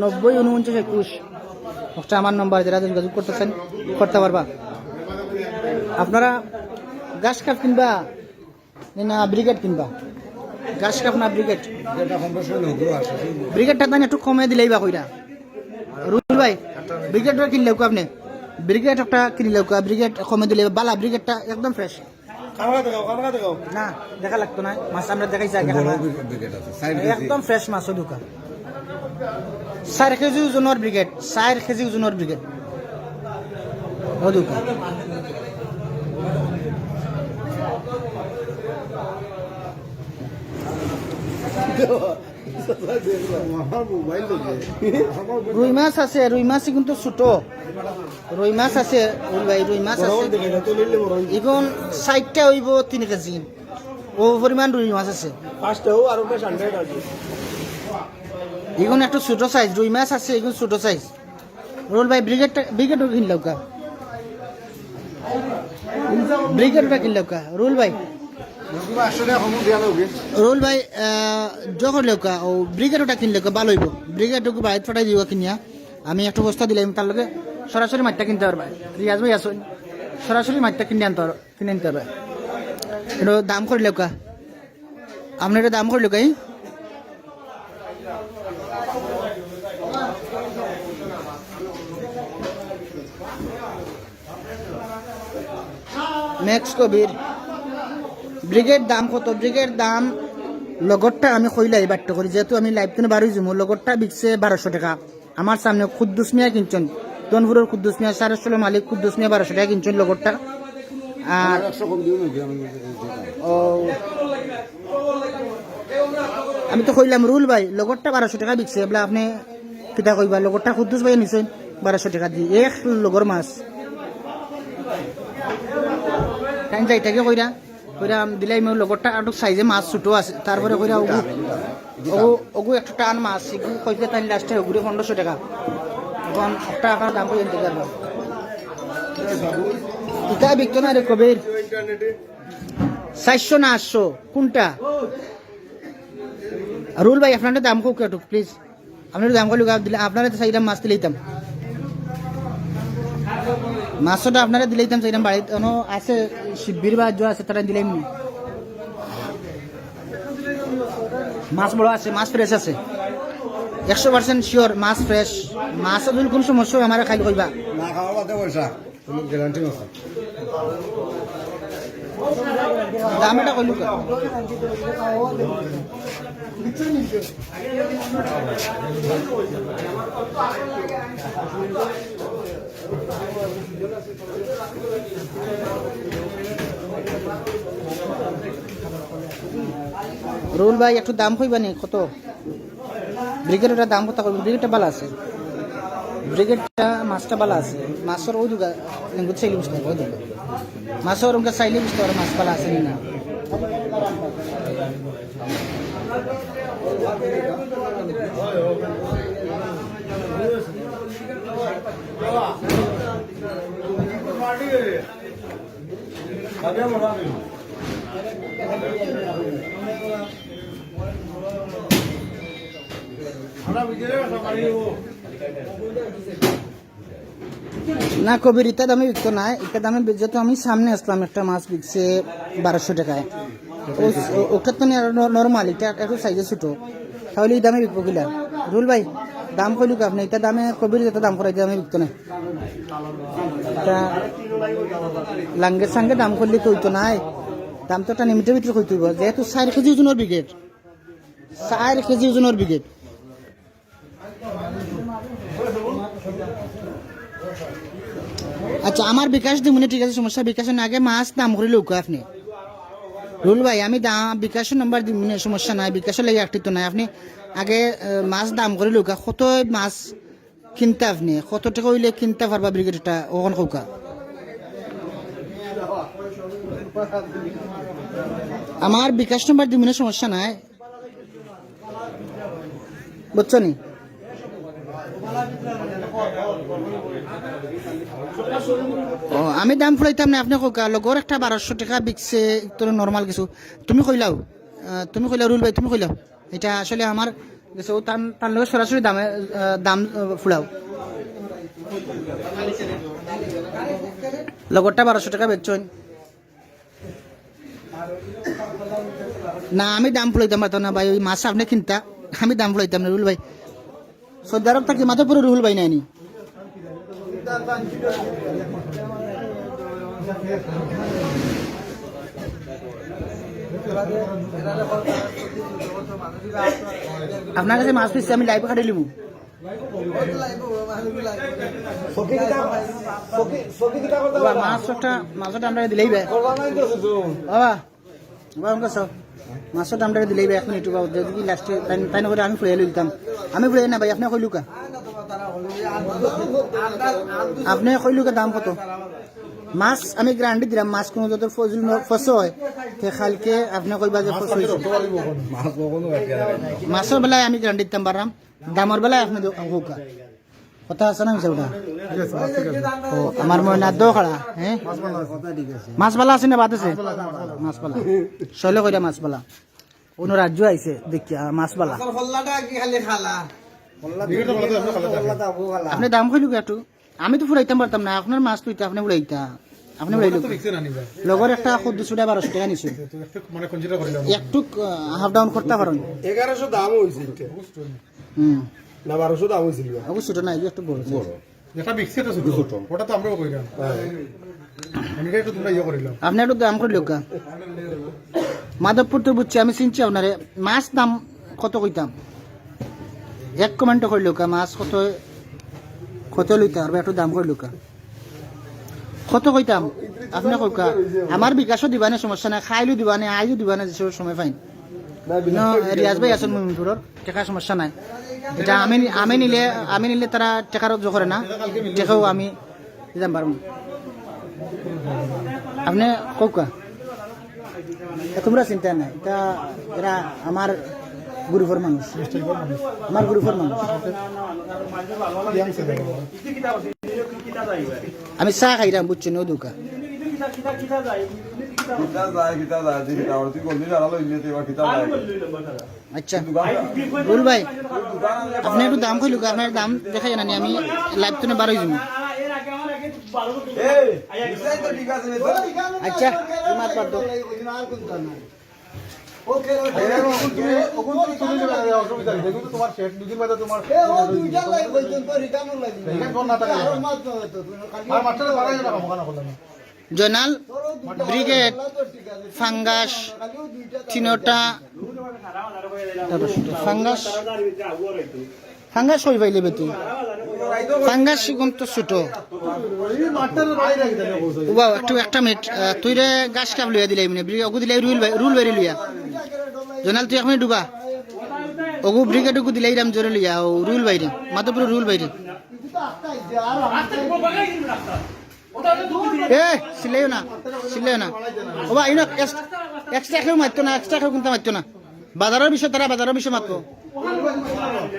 90 49 21 আমার নম্বর যারা যোগাযোগ করতেছেন করতে পারবা আপনারা গাছ কাপ কিনবা না ব্রিগেড কিনবা? গাছ কাপ না ব্রিগেড? ব্রিগেডটা তাই একটু কমে দিলেই বা কইরা। রুল ভাই ব্রিগেডটা কিনলেও আপনি ব্রিগেড একটা কিনলেও ব্রিগেড কমে দিলে বালা। ব্রিগেডটা একদম ফ্রেশ না, দেখা লাগতো না। মাছ আমরা দেখাইছি আগে, একদম ফ্রেশ মাছও দোকান। 4 কেজি ওজনের ব্রিগেড, 4 কেজি ওজনের ব্রিগেড ও দোকান। রুই মাছ আছে, রুই মাছ কিন্তু ছোট রুই মাছ আছে। ভাই রুই মাছ আছে এখন 60টা হইব 3 কেজি, ও পরিমাণ রুই মাছ আছে। এখন একটু ছোট সাইজ রুই মাছ আছে, এখন ছোট সাইজ। রোল ভাই ব্রিগেডও কিনলাম কা, ব্রিগেডটা কিনলাম কা। রোল ভাই যখন লেউকা ও ব্রিগেডটা কিনলে ভালো হইব। ব্রিগেডকে বাইরে ফটাই দিব কিনিয়া, আমি একটা বস্তা দিলাম তার লগে সরাসরি মাছটা কিনতে পারবে। রিয়াজ ভাই আসুন, সরাসরি মাছটা কিনে নিতে পারবে। এটা দাম করে লেউকা, আপনি এটা দাম করে লেউকাই। নেক্সট কবির ব্রিগেড দাম কত? ব্রিগেড দাম লগরটা আমি কইলাই বাট্য করি, যেহেতু আমি লাইভ কিনে বারোই যাবো। লগরটা বিকছে 1200 টাকা। আমার সামনে কুদ্দুস মিয়া কিনছেন, দনপুরের কুদ্দুস মিয়া, সারেশ্বর মালিক কুদ্দুস মিয়া 1200 টাকা কিনছেন লগরটা। আর আমি তো কইলাম রুল ভাই লগরটা 1200 টাকা বিকছে, এবার আপনি কিতা কইবা? লগরটা কুদ্দুস ভাই নিছেন 1200 টাকা দিয়ে এক লগর মাছ। টাইম যাইটাকে কইরা দিলাই মোর লগরটা একটু সাইজে মাছ ছোটো আছে, তারপরে কইরা ওগু একটু টান মাছ কইতে তাই লাস্টে ওগুলো 1500 টাকা। এখন একটা আপনার দাম করে নিতে পারবো। ইটা বিকতো না রে কবির, 400 না 800 কোনটা? রুল ভাই আপনার দাম কোক একটু প্লিজ, আপনার দাম করে দিলে আপনারা চাইলাম মাছ দিলেইতাম, মাছটা আপনারা দিলেইতাম চাইলাম। বাড়িতে আছে শিবির বা আছে তারা দিলাম নি। মাছ বড় আছে, মাছ ফ্রেশ আছে, 100% শিওর মাছ ফ্রেশ। মাছ যদি কোন সমস্যা আমার খাইলে কইবা না, খাওয়া বাদে পয়সা কোনো গ্যারান্টি আছে। দাম এটা কইলু রুল ভাই একটু দাম কইবা নি কত? ব্রিগেডের দাম কত কইব? ব্রিগেডটা ভালো আছে, ব্রিগেডটা মাছটা ভালো আছে। মাছের ওই দুগা লিঙ্গুত চাইলে বুঝতে পারবো, ওই দুগা মাছের ওরকম চাইলে বুঝতে পারবো মাছ ভালো আছে না। না কবির ইটা দামে বিকতো না, ইটা দামে যেহেতু আমি সামনে আসলাম একটা মাছ বিকছে 1200 টাকায়। ওকে তো নর্মাল, এটা একটু সাইজে ছোট, তাহলে এই দামে বিকবো কিলা? রুল ভাই দাম কইলু আপনি, এটা দামে কবির যেটা দাম করাই দামে বিকতো না। এটা লাঙ্গের সঙ্গে দাম করলে তো হইতো নাই, দাম তো একটা লিমিটের ভিতরে হইতে হইব। যেহেতু 4 কেজি ওজনের ব্রিগেড, 4 কেজি ওজনের ব্রিগেড। আচ্ছা আমার বিকাশ দিমুনি, ঠিক আছে সমস্যা। বিকাশের আগে মাছ দাম করে লোক আপনি রুল ভাই, আমি বিকাশের নাম্বার দিমুনি, সমস্যা নাই। বিকাশের লাগে একটি তো নাই, আপনি আগে মাছ দাম করে লোক কত মাছ কিনতে, আপনি কত টাকা হইলে কিনতে পারবা ব্রিগেডটা ওখান কৌকা? আমার বিকাশ নাম্বার দিমুনি, সমস্যা নাই, বুঝছো নি? ও আমি দাম ফুলাইতাম না, আপনি কোকা লগর একটা 1200 টাকা বিকছে, তোর নর্মাল কিছু তুমি কইলাও, রুল ভাই তুমি কইলাও। এটা আসলে আমার কিছু তার লগে সরাসরি দাম ফুলাও। লগরটা 1200 টাকা বেচছেন না আমি দাম লইতাম পারতাম না ভাই ওই মাছ আপনি কিনতা আমি দাম লইতাম না রুল ভাই সৌদি আরব থাকি মাত্র পুরো রুল ভাই নাইনি আপনার কাছে মাছ পিসছে আমি লাইভ খাটি লিবু মাছটা আমরা দিলেই বে বাবা মাছটা দামটা দিলেই বে 1 মিনিট যদি লাস্টে তাই নকরে আমি ফুরাই লইতাম আমি ফুরাই না ভাই আপনি কইলুকা আপনি কইলুকা দাম কত মাছ আমি গ্যারান্টি দিলাম মাছ কোনো যত ফজল ফস হয় তে খালকে আপনি কইবা যে ফস হইছে মাছের বেলায় আমি গ্যারান্টি দিতাম পারলাম দামের বেলায় আপনি হোকা কথা আছে না মিছা ও আমার ময়না দো খাড়া হ্যাঁ মাছ বালা আছে না বাদ আছে মাছ বালা শৈলে কইরা মাছ বালা অন্য রাজ্য আইছে দেখিয়া মাছ বালা আপনি দাম কইলুকা একটু আমি তো ফুরাইতাম পারতাম না আপনার মাছ তুইতে আপনি উড়াইতা আপনি উড়াইলো লগর একটা 1200 টাকা নিছে একটু হাফ ডাউন করতে পারেন 1100 দাম হইছে না 1200 দাম হইছিল অবশ্যই না একটু বড় যেটা বিক্সিট আছে ছোট ওটা তো আমরাও কইলাম আমি একটু তোমরা ইয়া করিলাম আপনি একটু দাম করে লোকা মাধবপুর তো বুঝছি আমি চিনছি আপনারে মাছ দাম কত কইতাম এক কমেন্ট করে লোকা মাছ কত কত লইতা আর একটু দাম করে লোকা কত কইতাম আপনি কইকা আমার বিকাশও দিবানে সমস্যা নাই খাইলু দিবানে আইলু দিবানে যে সময় পাইন রিয়াজ ভাই আছেন মুমিনপুরের টাকা সমস্যা নাই এটা আমি নিলে তারা টাকার জো করে না টাকাও আমি দিতাম পারবো আপনি কৌকা তোমরা চিন্তা নাই এটা এরা আমার গ্রুপের মানুষ আমার গ্রুপের মানুষ আমি চা খাইলাম বুঝছি নো দোকা আচ্ছা রুল ভাই আপনি একটু দাম কইলুকা আপনার দাম দেখাই জানানি আমি লাইভ তো বার হয়ে যাবো আচ্ছা মাছ পারতো জয়নাল ব্রিগেড ফাঙ্গাস তিনটা ফাঙ্গাস হই পাইলে বেতু ফাঙ্গাস কোন তো ছোট বাবা একটু একটা মিনিট তুই রে গাছ কাপ লইয়া দিলাই মানে ব্রিগেড ওগু দিলাই রুল বাইরে লইয়া জয়নাল তুই এখন ডুবা ওগু ব্রিগেড ওগু দিলাই রাম জোরে লইয়া ও রুল বাইরে মাধবপুর রুল বাইরে এ সিলাইও না ও ভাই ইনো এক্সট্রা কেউ মারতো না এক্সট্রা কেউ কিন্তু মারতো না বাজারের বিষয় তারা বাজারের বিষয় মারতো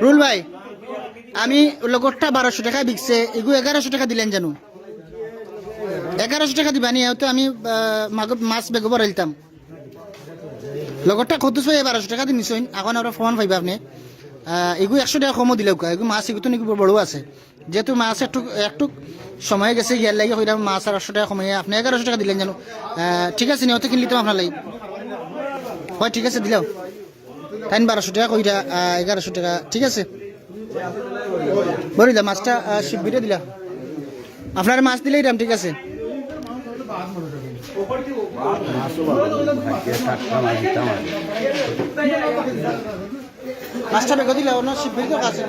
রুল ভাই আমি লগরটা 1200 টাকা বিকছে এগু 1100 টাকা দিলেন জানো 1100 টাকা দিবানি তো আমি মাছ বেগ বরাইতাম লগরটা কত 1200 টাকা দিনিছইন এখন আমরা ফোন পাইবা আপনি এগু 100 টাকা কমও দিলেও এগু মাছ এগু তো নাকি বড় আছে যেহেতু মাছ একটু সময় গেছে গিয়ার লাগে হইলাম মাছ আর 100 টাকা কমিয়ে আপনি 1100 টাকা দিলেন জানো ঠিক আছে নিয়তে কিনলি তো আপনার লাগি হয় ঠিক আছে দিলাও তাই 1200 টাকা কইরা 1100 টাকা ঠিক আছে বলিলাম মাছটা শিববিরে দিলা আপনার মাছ দিলেই দাম ঠিক আছে মাছটা বেগ দিলা অন্য শিববির তো আছে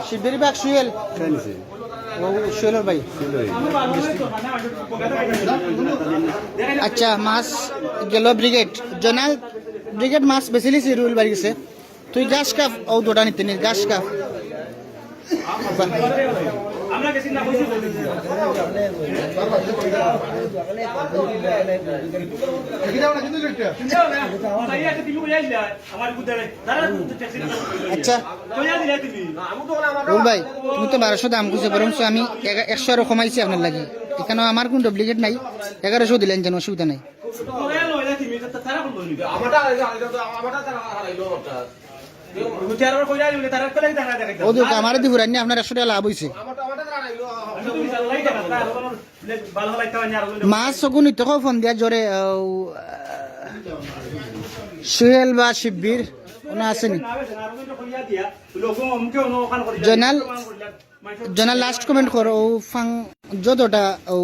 শিববির ব্যাগ সুয়েল ও সুয়েলের ভাই আচ্ছা মাছ গেল ব্রিগেড জনাল ব্রিগেড মাছ বেশি রুল বাড়ি গেছে তুই গাছ কাপ ও দুটা নিতে নি গাছ কাপ আচ্ছা রুল ভাই তুমি তো 1200 দাম খুঁজে বরং আমি 100 আরো কমাইছি আপনার লাগে এখানে আমার কোন ডুপ্লিকেট নাই 1100 দিলেন যেন অসুবিধা নাই আমার দিবুরানি আপনার 100 টাকা লাভ হয়েছে মাছ শগুনি তোকে ফোন দিয়া জোরে সুহেল বা শিব্বির ওনা আসেনি জয়নাল জয়নাল লাস্ট কমেন্ট কর ও ফাং যতটা ও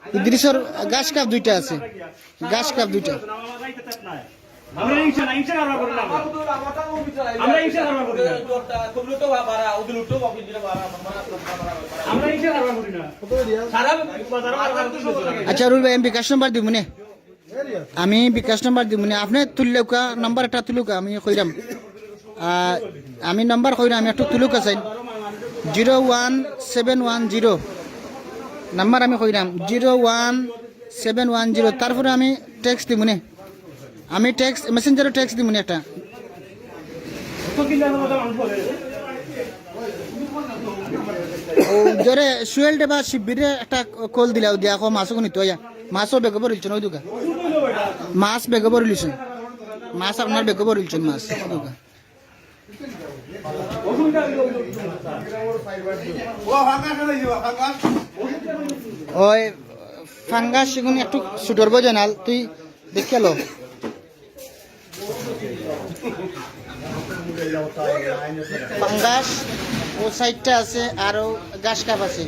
ইদ্রিসর গাছ কাপ দুইটা আছে গাছ কাপ দুইটা আচ্ছা রুল ভাই আমি বিকাশ নাম্বার দিব নে আমি বিকাশ নাম্বার দিব নে আপনি তুললেউকা নাম্বার একটা তুলুকা আমি কইরাম আমি নাম্বার কইরাম আমি একটু তুলুকা চাই 01710 নাম্বার আমি কইরাম 01710 তারপরে আমি টেক্সট দিব নে আমি টেক্সট মেসেঞ্জারে টেক্সট দিব নে একটা ও জোরে সুয়েলটে বা শিবিরে একটা কল দিলাও দিয়া কো মাছও নিতে হয় মাছও বেগে পড়িলছেন ওই দুকা মাছ বেগে পড়িলছেন মাছ আপনার বেগে পড়িলছেন মাছ দুকা ওই ফাঙ্গাস সেগুন একটু সুটরব জানাল তুই দেখে লো ফাঙ্গাস ও সাইডটা আছে আর গাছ কাপ আছে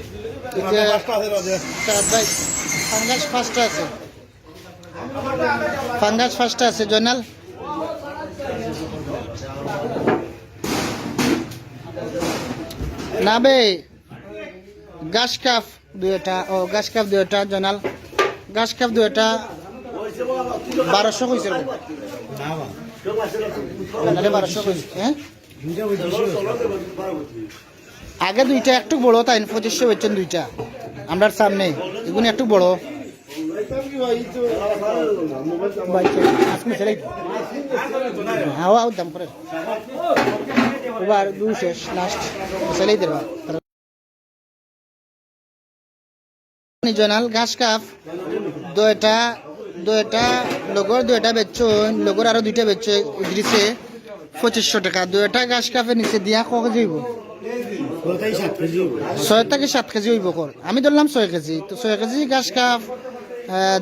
ফাঙ্গাস ফার্স্টটা আছে ফাঙ্গাস ফার্স্টটা আছে জয়নাল না বে গাছ কাপ দুইটা ও গাছ কাপ দুইটা জয়নাল গাছ কাপ দুইটা 1200 কইছে জয়নালে 1200 কইছে হ্যাঁ আগে দুইটা একটু বড় তাই 2500 বেচছেন দুইটা আমরার সামনে এগুলো একটু বড় হাওয়া দাম করে এবার দুই শেষ লাস্ট সেলাই দেবা জয়নাল ঘাস কাপ দুইটা লগর দুইটা বেচছেন লগর আরো দুইটা বেচছে ইদ্রিসে 2500 টাকা দুইটা ঘাস কাপের নিচে দিয়া ক কেজি হইব 6 থেকে 7 কেজি হইব কর আমি ধরলাম 6 কেজি তো 6 কেজি ঘাস কাপ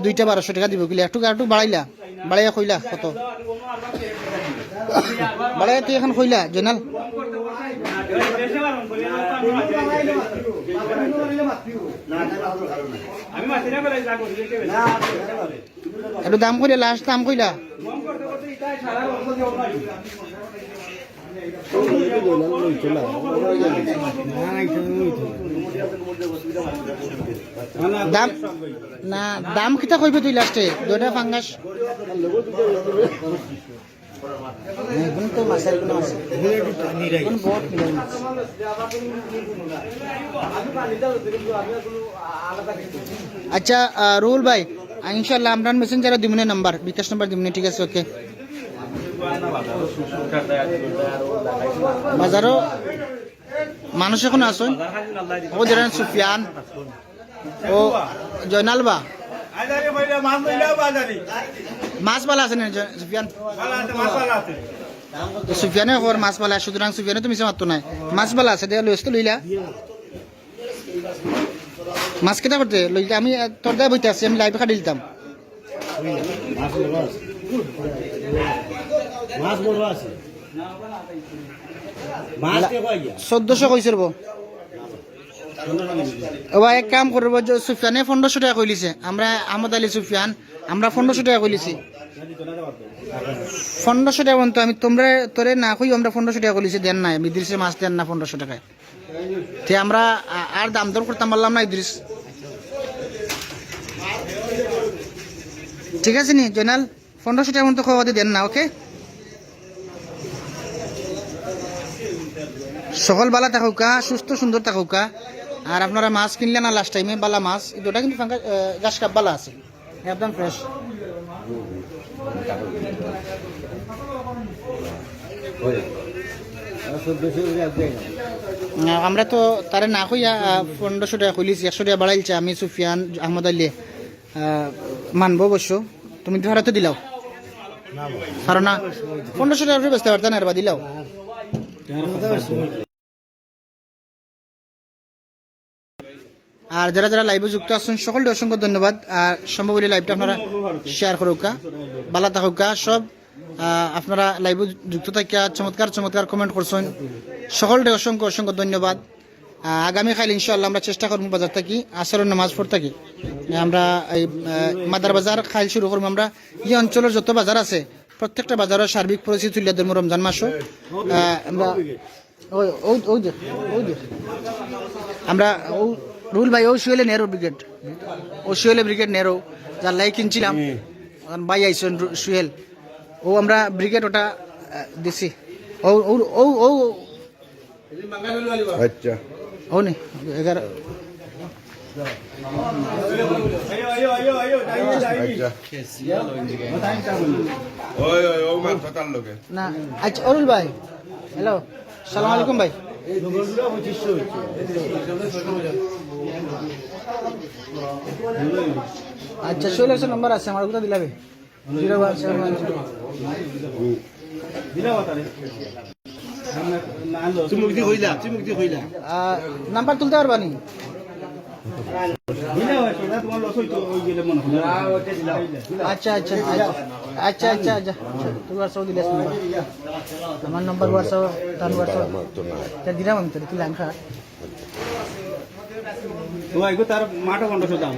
দুইটা 1200 টাকা দিব কিলে একটু বাড়াইয়া কইলা কত বাড়াইয়া তুই এখন কইলা জয়নাল একটু দাম কইলা লাস্ট দাম কইলা দাম না দাম কিতা কইবে তুই লাস্টে দুইটা ফাঙ্গাস আচ্ছা রুল ভাই ইনশাল্লাহ আমরা মেসেঞ্জারে দিমনে নাম্বার বিকাশ নাম্বার দিমনে ঠিক আছে ওকে বাজারও মানুষ এখন আসুন ও যেন সুফিয়ান ও জয়নাল বা মাছ পালা আছে না সুফিয়ান সুফিয়ানে ওর মাছ পালা সুতরাং সুফিয়ানে তুমি মাত্র নাই মাছ পালা আছে দেয়া লইস তো লইলা মাছ কেটা করতে লইলা আমি তোর দায় বইতে আছি আমি লাইভে কাটি দিতাম মাছ বড় আছে 1400 কইছে রব ওবা এক কাম করব যে সুফিয়ানে 1500 টাকা কইলিছে আমরা আহমদ আলী সুফিয়ান আমরা 1500 টাকা কইলিছি 1500 টাকা বলতো আমি তোমরা তোরে না কই আমরা 1500 টাকা কইলিছি দেন না ইদ্রিসের মাছ দেন না 1500 টাকায় তে আমরা আর দাম দর করতাম বললাম না ইদ্রিস ঠিক আছে নি জয়নাল 1500 টাকা মতো খাওয়া দেন না ওকে সকল বালা থাকুকা সুস্থ সুন্দর থাকুকা আর আপনারা মাছ কিনলে না লাস্ট টাইমে বালা মাছ দুটা কিন্তু গাছ কাপ বালা আছে একদম ফ্রেশ আমরা তো তারে না কইয়া 1500 টাকা কইলিছি 100 টাকা বাড়াইছে আমি সুফিয়ান আহমদ আলী মানবো অবশ্য তুমি তো হারাতে দিলাও কারণ না 1500 টাকা বেচতে পারতেন আর বা দিলাও আর যারা যারা লাইভে যুক্ত আছেন সকলকে অসংখ্য ধন্যবাদ। আর সম্ভব হলে লাইভটা আপনারা শেয়ার করুকা, বালা থাকুকা সব। আপনারা লাইভে যুক্ত থাকিয়া চমৎকার চমৎকার কমেন্ট করছেন, সকলকে অসংখ্য অসংখ্য ধন্যবাদ। আগামীকাল ইনশাআল্লাহ আমরা চেষ্টা করবো বাজার থাকি আসরের নামাজ পড় থাকি আমরা এই মাদার বাজার খাইল শুরু করবো। আমরা এই অঞ্চলের যত বাজার আছে প্রত্যেকটা বাজারের সার্বিক পরিস্থিতি তুলে ধরবো রমজান মাসও। আমরা আমরা রুল ভাই ও শুয়েলে নেরো ব্রিগেড, ও শুয়েলে ব্রিগেড নেরো যার লাই কিনছিলাম ভাই আইসন শুয়েল, ও আমরা ব্রিগেড ওটা দিছি। ও ও ও ও আচ্ছা ও নে 11 ওই ওই ও মাছ তার লোকে না। আচ্ছা অরুল ভাই, হ্যালো, সালাম আলাইকুম ভাই। আচ্ছা শৈলের নম্বর আছে আমার কোথা দিলাবে 01710 নাম্বার তুলতে পারবা নি? আচ্ছা আচ্ছা আচ্ছা আচ্ছা আচ্ছা তুই হোয়াটসঅ্যাপ দিলে আমার নম্বর হোয়াটসঅ্যাপ তার হোয়াটসঅ্যাপ দিলাম আমি তোর তুই লাঙ্কা তার মাঠে 1500 দাম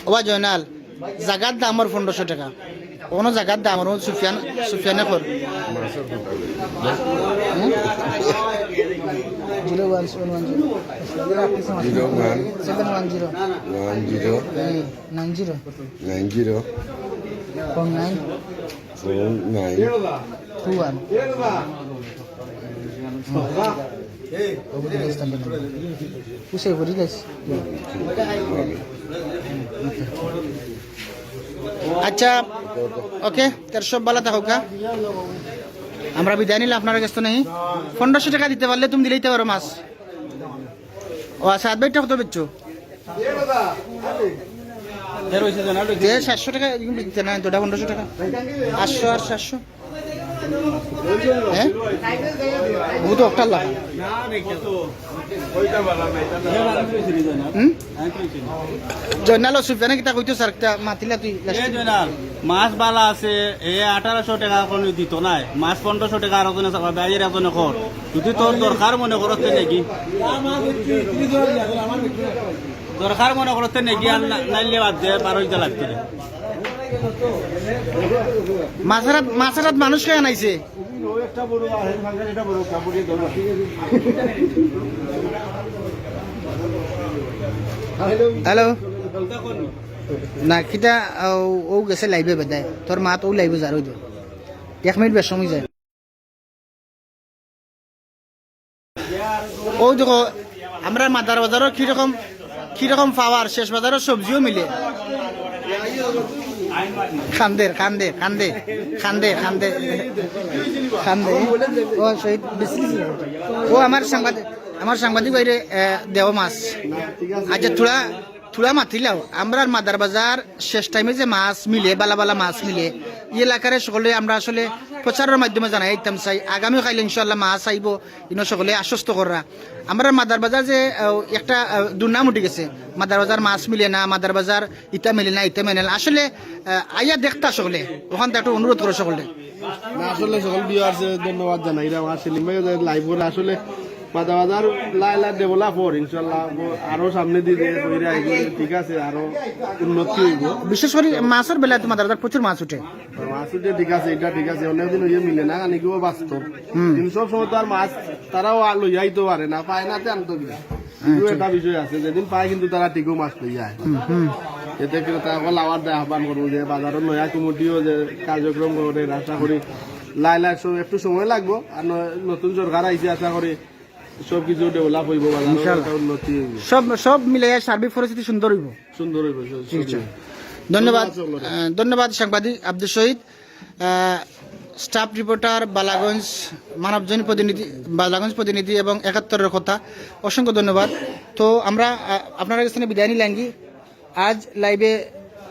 ওবা জয়নাল জাগার দাম আমার 1500 টাকা, কোনো জাগার দাম আমার সুফিয়ানে কর 01091 আচ্ছা ওকে, তার সব ভালো থাকুক। আমরা বিদায় নিলে আপনার কাছে তো নেই 1500 টাকা দিতে পারলে তুমি দিলেই পারো মাছ। ও আচ্ছা আট বাইটা কত বেচছো? 700 টাকা দিতে না, দুটা 1500 টাকা 800 আর 700 হ্যাঁ বহুত একটা লাভ। জয়নাল সুফিয়ানে কিতা কইতো স্যার কিতা মাতিলা তুই জয়নাল মাছ বালা আছে এ 1800 টাকা কোনো দিত নাই, মাছ 1500 টাকা আর ওজনে চাবা বাইরের এজনে কর যদি তোর দরকার মনে করতে নাকি দরকার মনে করতে নাকি আর নাইলে বাদ দে 12টা লাগতে মাছেরাত মানুষ কে আনাইছে হ্যালো না কিতা ও গেছে লাইবে বেদায় তোর মা তো লাইবে যার ওই 1 মিনিট বেশ সময় যায়। ও দেখো আমরা মাদার বাজারও কিরকম পাওয়ার শেষ বাজারও সবজিও মিলে খান্দে খান্দে খান্দে খান্দে খান্দে খান্দে ও শহীদ ও আমার সাংবাদিক বাইরে দেও মাছ। আচ্ছা থোড়া মাতিলাও আমরা মাদার বাজার শেষ টাইমে যে মাছ মিলে বালা বালা মাছ মিলে এই এলাকার সকলে আমরা আসলে প্রচারের মাধ্যমে জানাই দিতাম চাই আগামী কাইলে ইনশাল্লাহ মাছ আইব ইনো সকলে আশ্বস্ত করা। আমরা মাদার বাজার যে একটা দুর্নাম উঠে গেছে মাদার বাজার মাছ মিলে না, মাদার বাজার ইটা মিলে না ইটা মেলে না, আসলে আইয়া দেখতা সকলে ওখান থেকে একটা অনুরোধ করো সকলে। না আসলে সকল ভিউয়ার্স ধন্যবাদ জানাই আমার সেলিম ভাই লাইভ করে আসলে মাদা বাজার লাইলা ডেভেলপ হর ইনশাআল্লাহ আরো সামনে দিকে কইরা আইব, ঠিক আছে আরো উন্নতি হইব। বিশেষ করে মাছের বেলায় তো মাদার বাজার প্রচুর মাছ উঠে, মাছ উঠে ঠিক আছে, এটা ঠিক আছে, অনেকদিন হইয়া মিলে না কানি কেউ বাস্তব কিন্তু সব সময় তো আর মাছ তারাও লইয়া আইতে পারে না, পায় না আনতো কিনা কিন্তু একটা বিষয় আছে যেদিন পায় কিন্তু তারা ঠিকও মাছ লইয়া আয়। এতে তারপর আবার আহ্বান করবো যে বাজারের নয়া কমিটিও যে কার্যক্রম করে আশা করি লাইলা সব একটু সময় লাগবো আর নতুন সরকার আইসে আশা করি সবকিছু ডেভেলপ হইব, উন্নতি সব মিলে সার্বিক পরিস্থিতি সুন্দর হইব সুন্দর হইব। ধন্যবাদ সাংবাদিক আব্দুল শহীদ, স্টাফ রিপোর্টার বালাগঞ্জ মানবজনী প্রতিনিধি, বালাগঞ্জ প্রতিনিধি এবং 71-এর কথা অসংখ্য ধন্যবাদ। তো আমরা আপনার কাছে বিদায় নিলাঙ্গি আজ লাইভে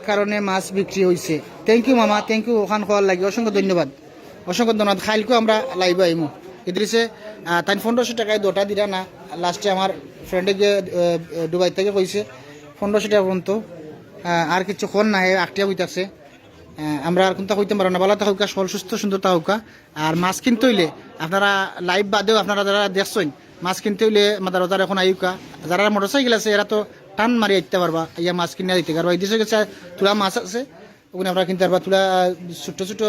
কারণে মাছ বিক্রি হয়েছে। থ্যাংক ইউ মামা, থ্যাংক ইউ ওখান খাওয়ার লাগে অসংখ্য ধন্যবাদ খাইলকেও আমরা লাইভে আইমু ইদ্রিসে তাই 1500 টাকায় 2টা দিরা না লাস্টে আমার ফ্রেন্ডে গিয়ে দুবাই থেকে কইছে 1500 টাকা পর্যন্ত আর কিছু খন না আটটিয়া বইতাছে আমরা আর কোনটা কইতে পারো না ভালো থাকুকা সল সুস্থ সুন্দর থাকুকা আর মাছ কিনতে হইলে আপনারা লাইভ বাদেও আপনারা যারা দেখছেন মাছ কিনতে হইলে মাদার বাজার এখন আইকা যারা মোটরসাইকেল আছে এরা তো টান মারি আইতে পারবা ইয়া মাছ কিনে দিতে পারবা এই দেশে গেছে তুলা মাছ আছে ওখানে আপনারা কিনতে পারবা তুলা ছোট ছোট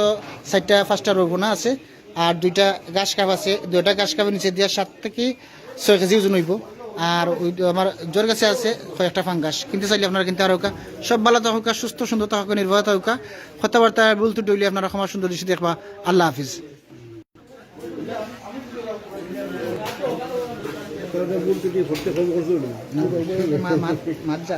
4টা 5টা রোগনা আছে আর 2টা ঘাস কাপ আছে 2টা ঘাস কাপের নিচে দিয়া 7 থেকে 6 কেজি ওজন হইব আর ওই আমার জোর কাছে আছে কয়েকটা ফাঙ্গাস কিনতে চাইলে আপনারা কিনতে পারবা সব ভালো থাকুকা সুস্থ সুন্দর থাকুকা নির্ভয় থাকুকা কথাবার্তা বলতে ডইলে আপনারা ক্ষমা সুন্দর দৃষ্টি দেখবা আল্লাহ হাফিজ মাছ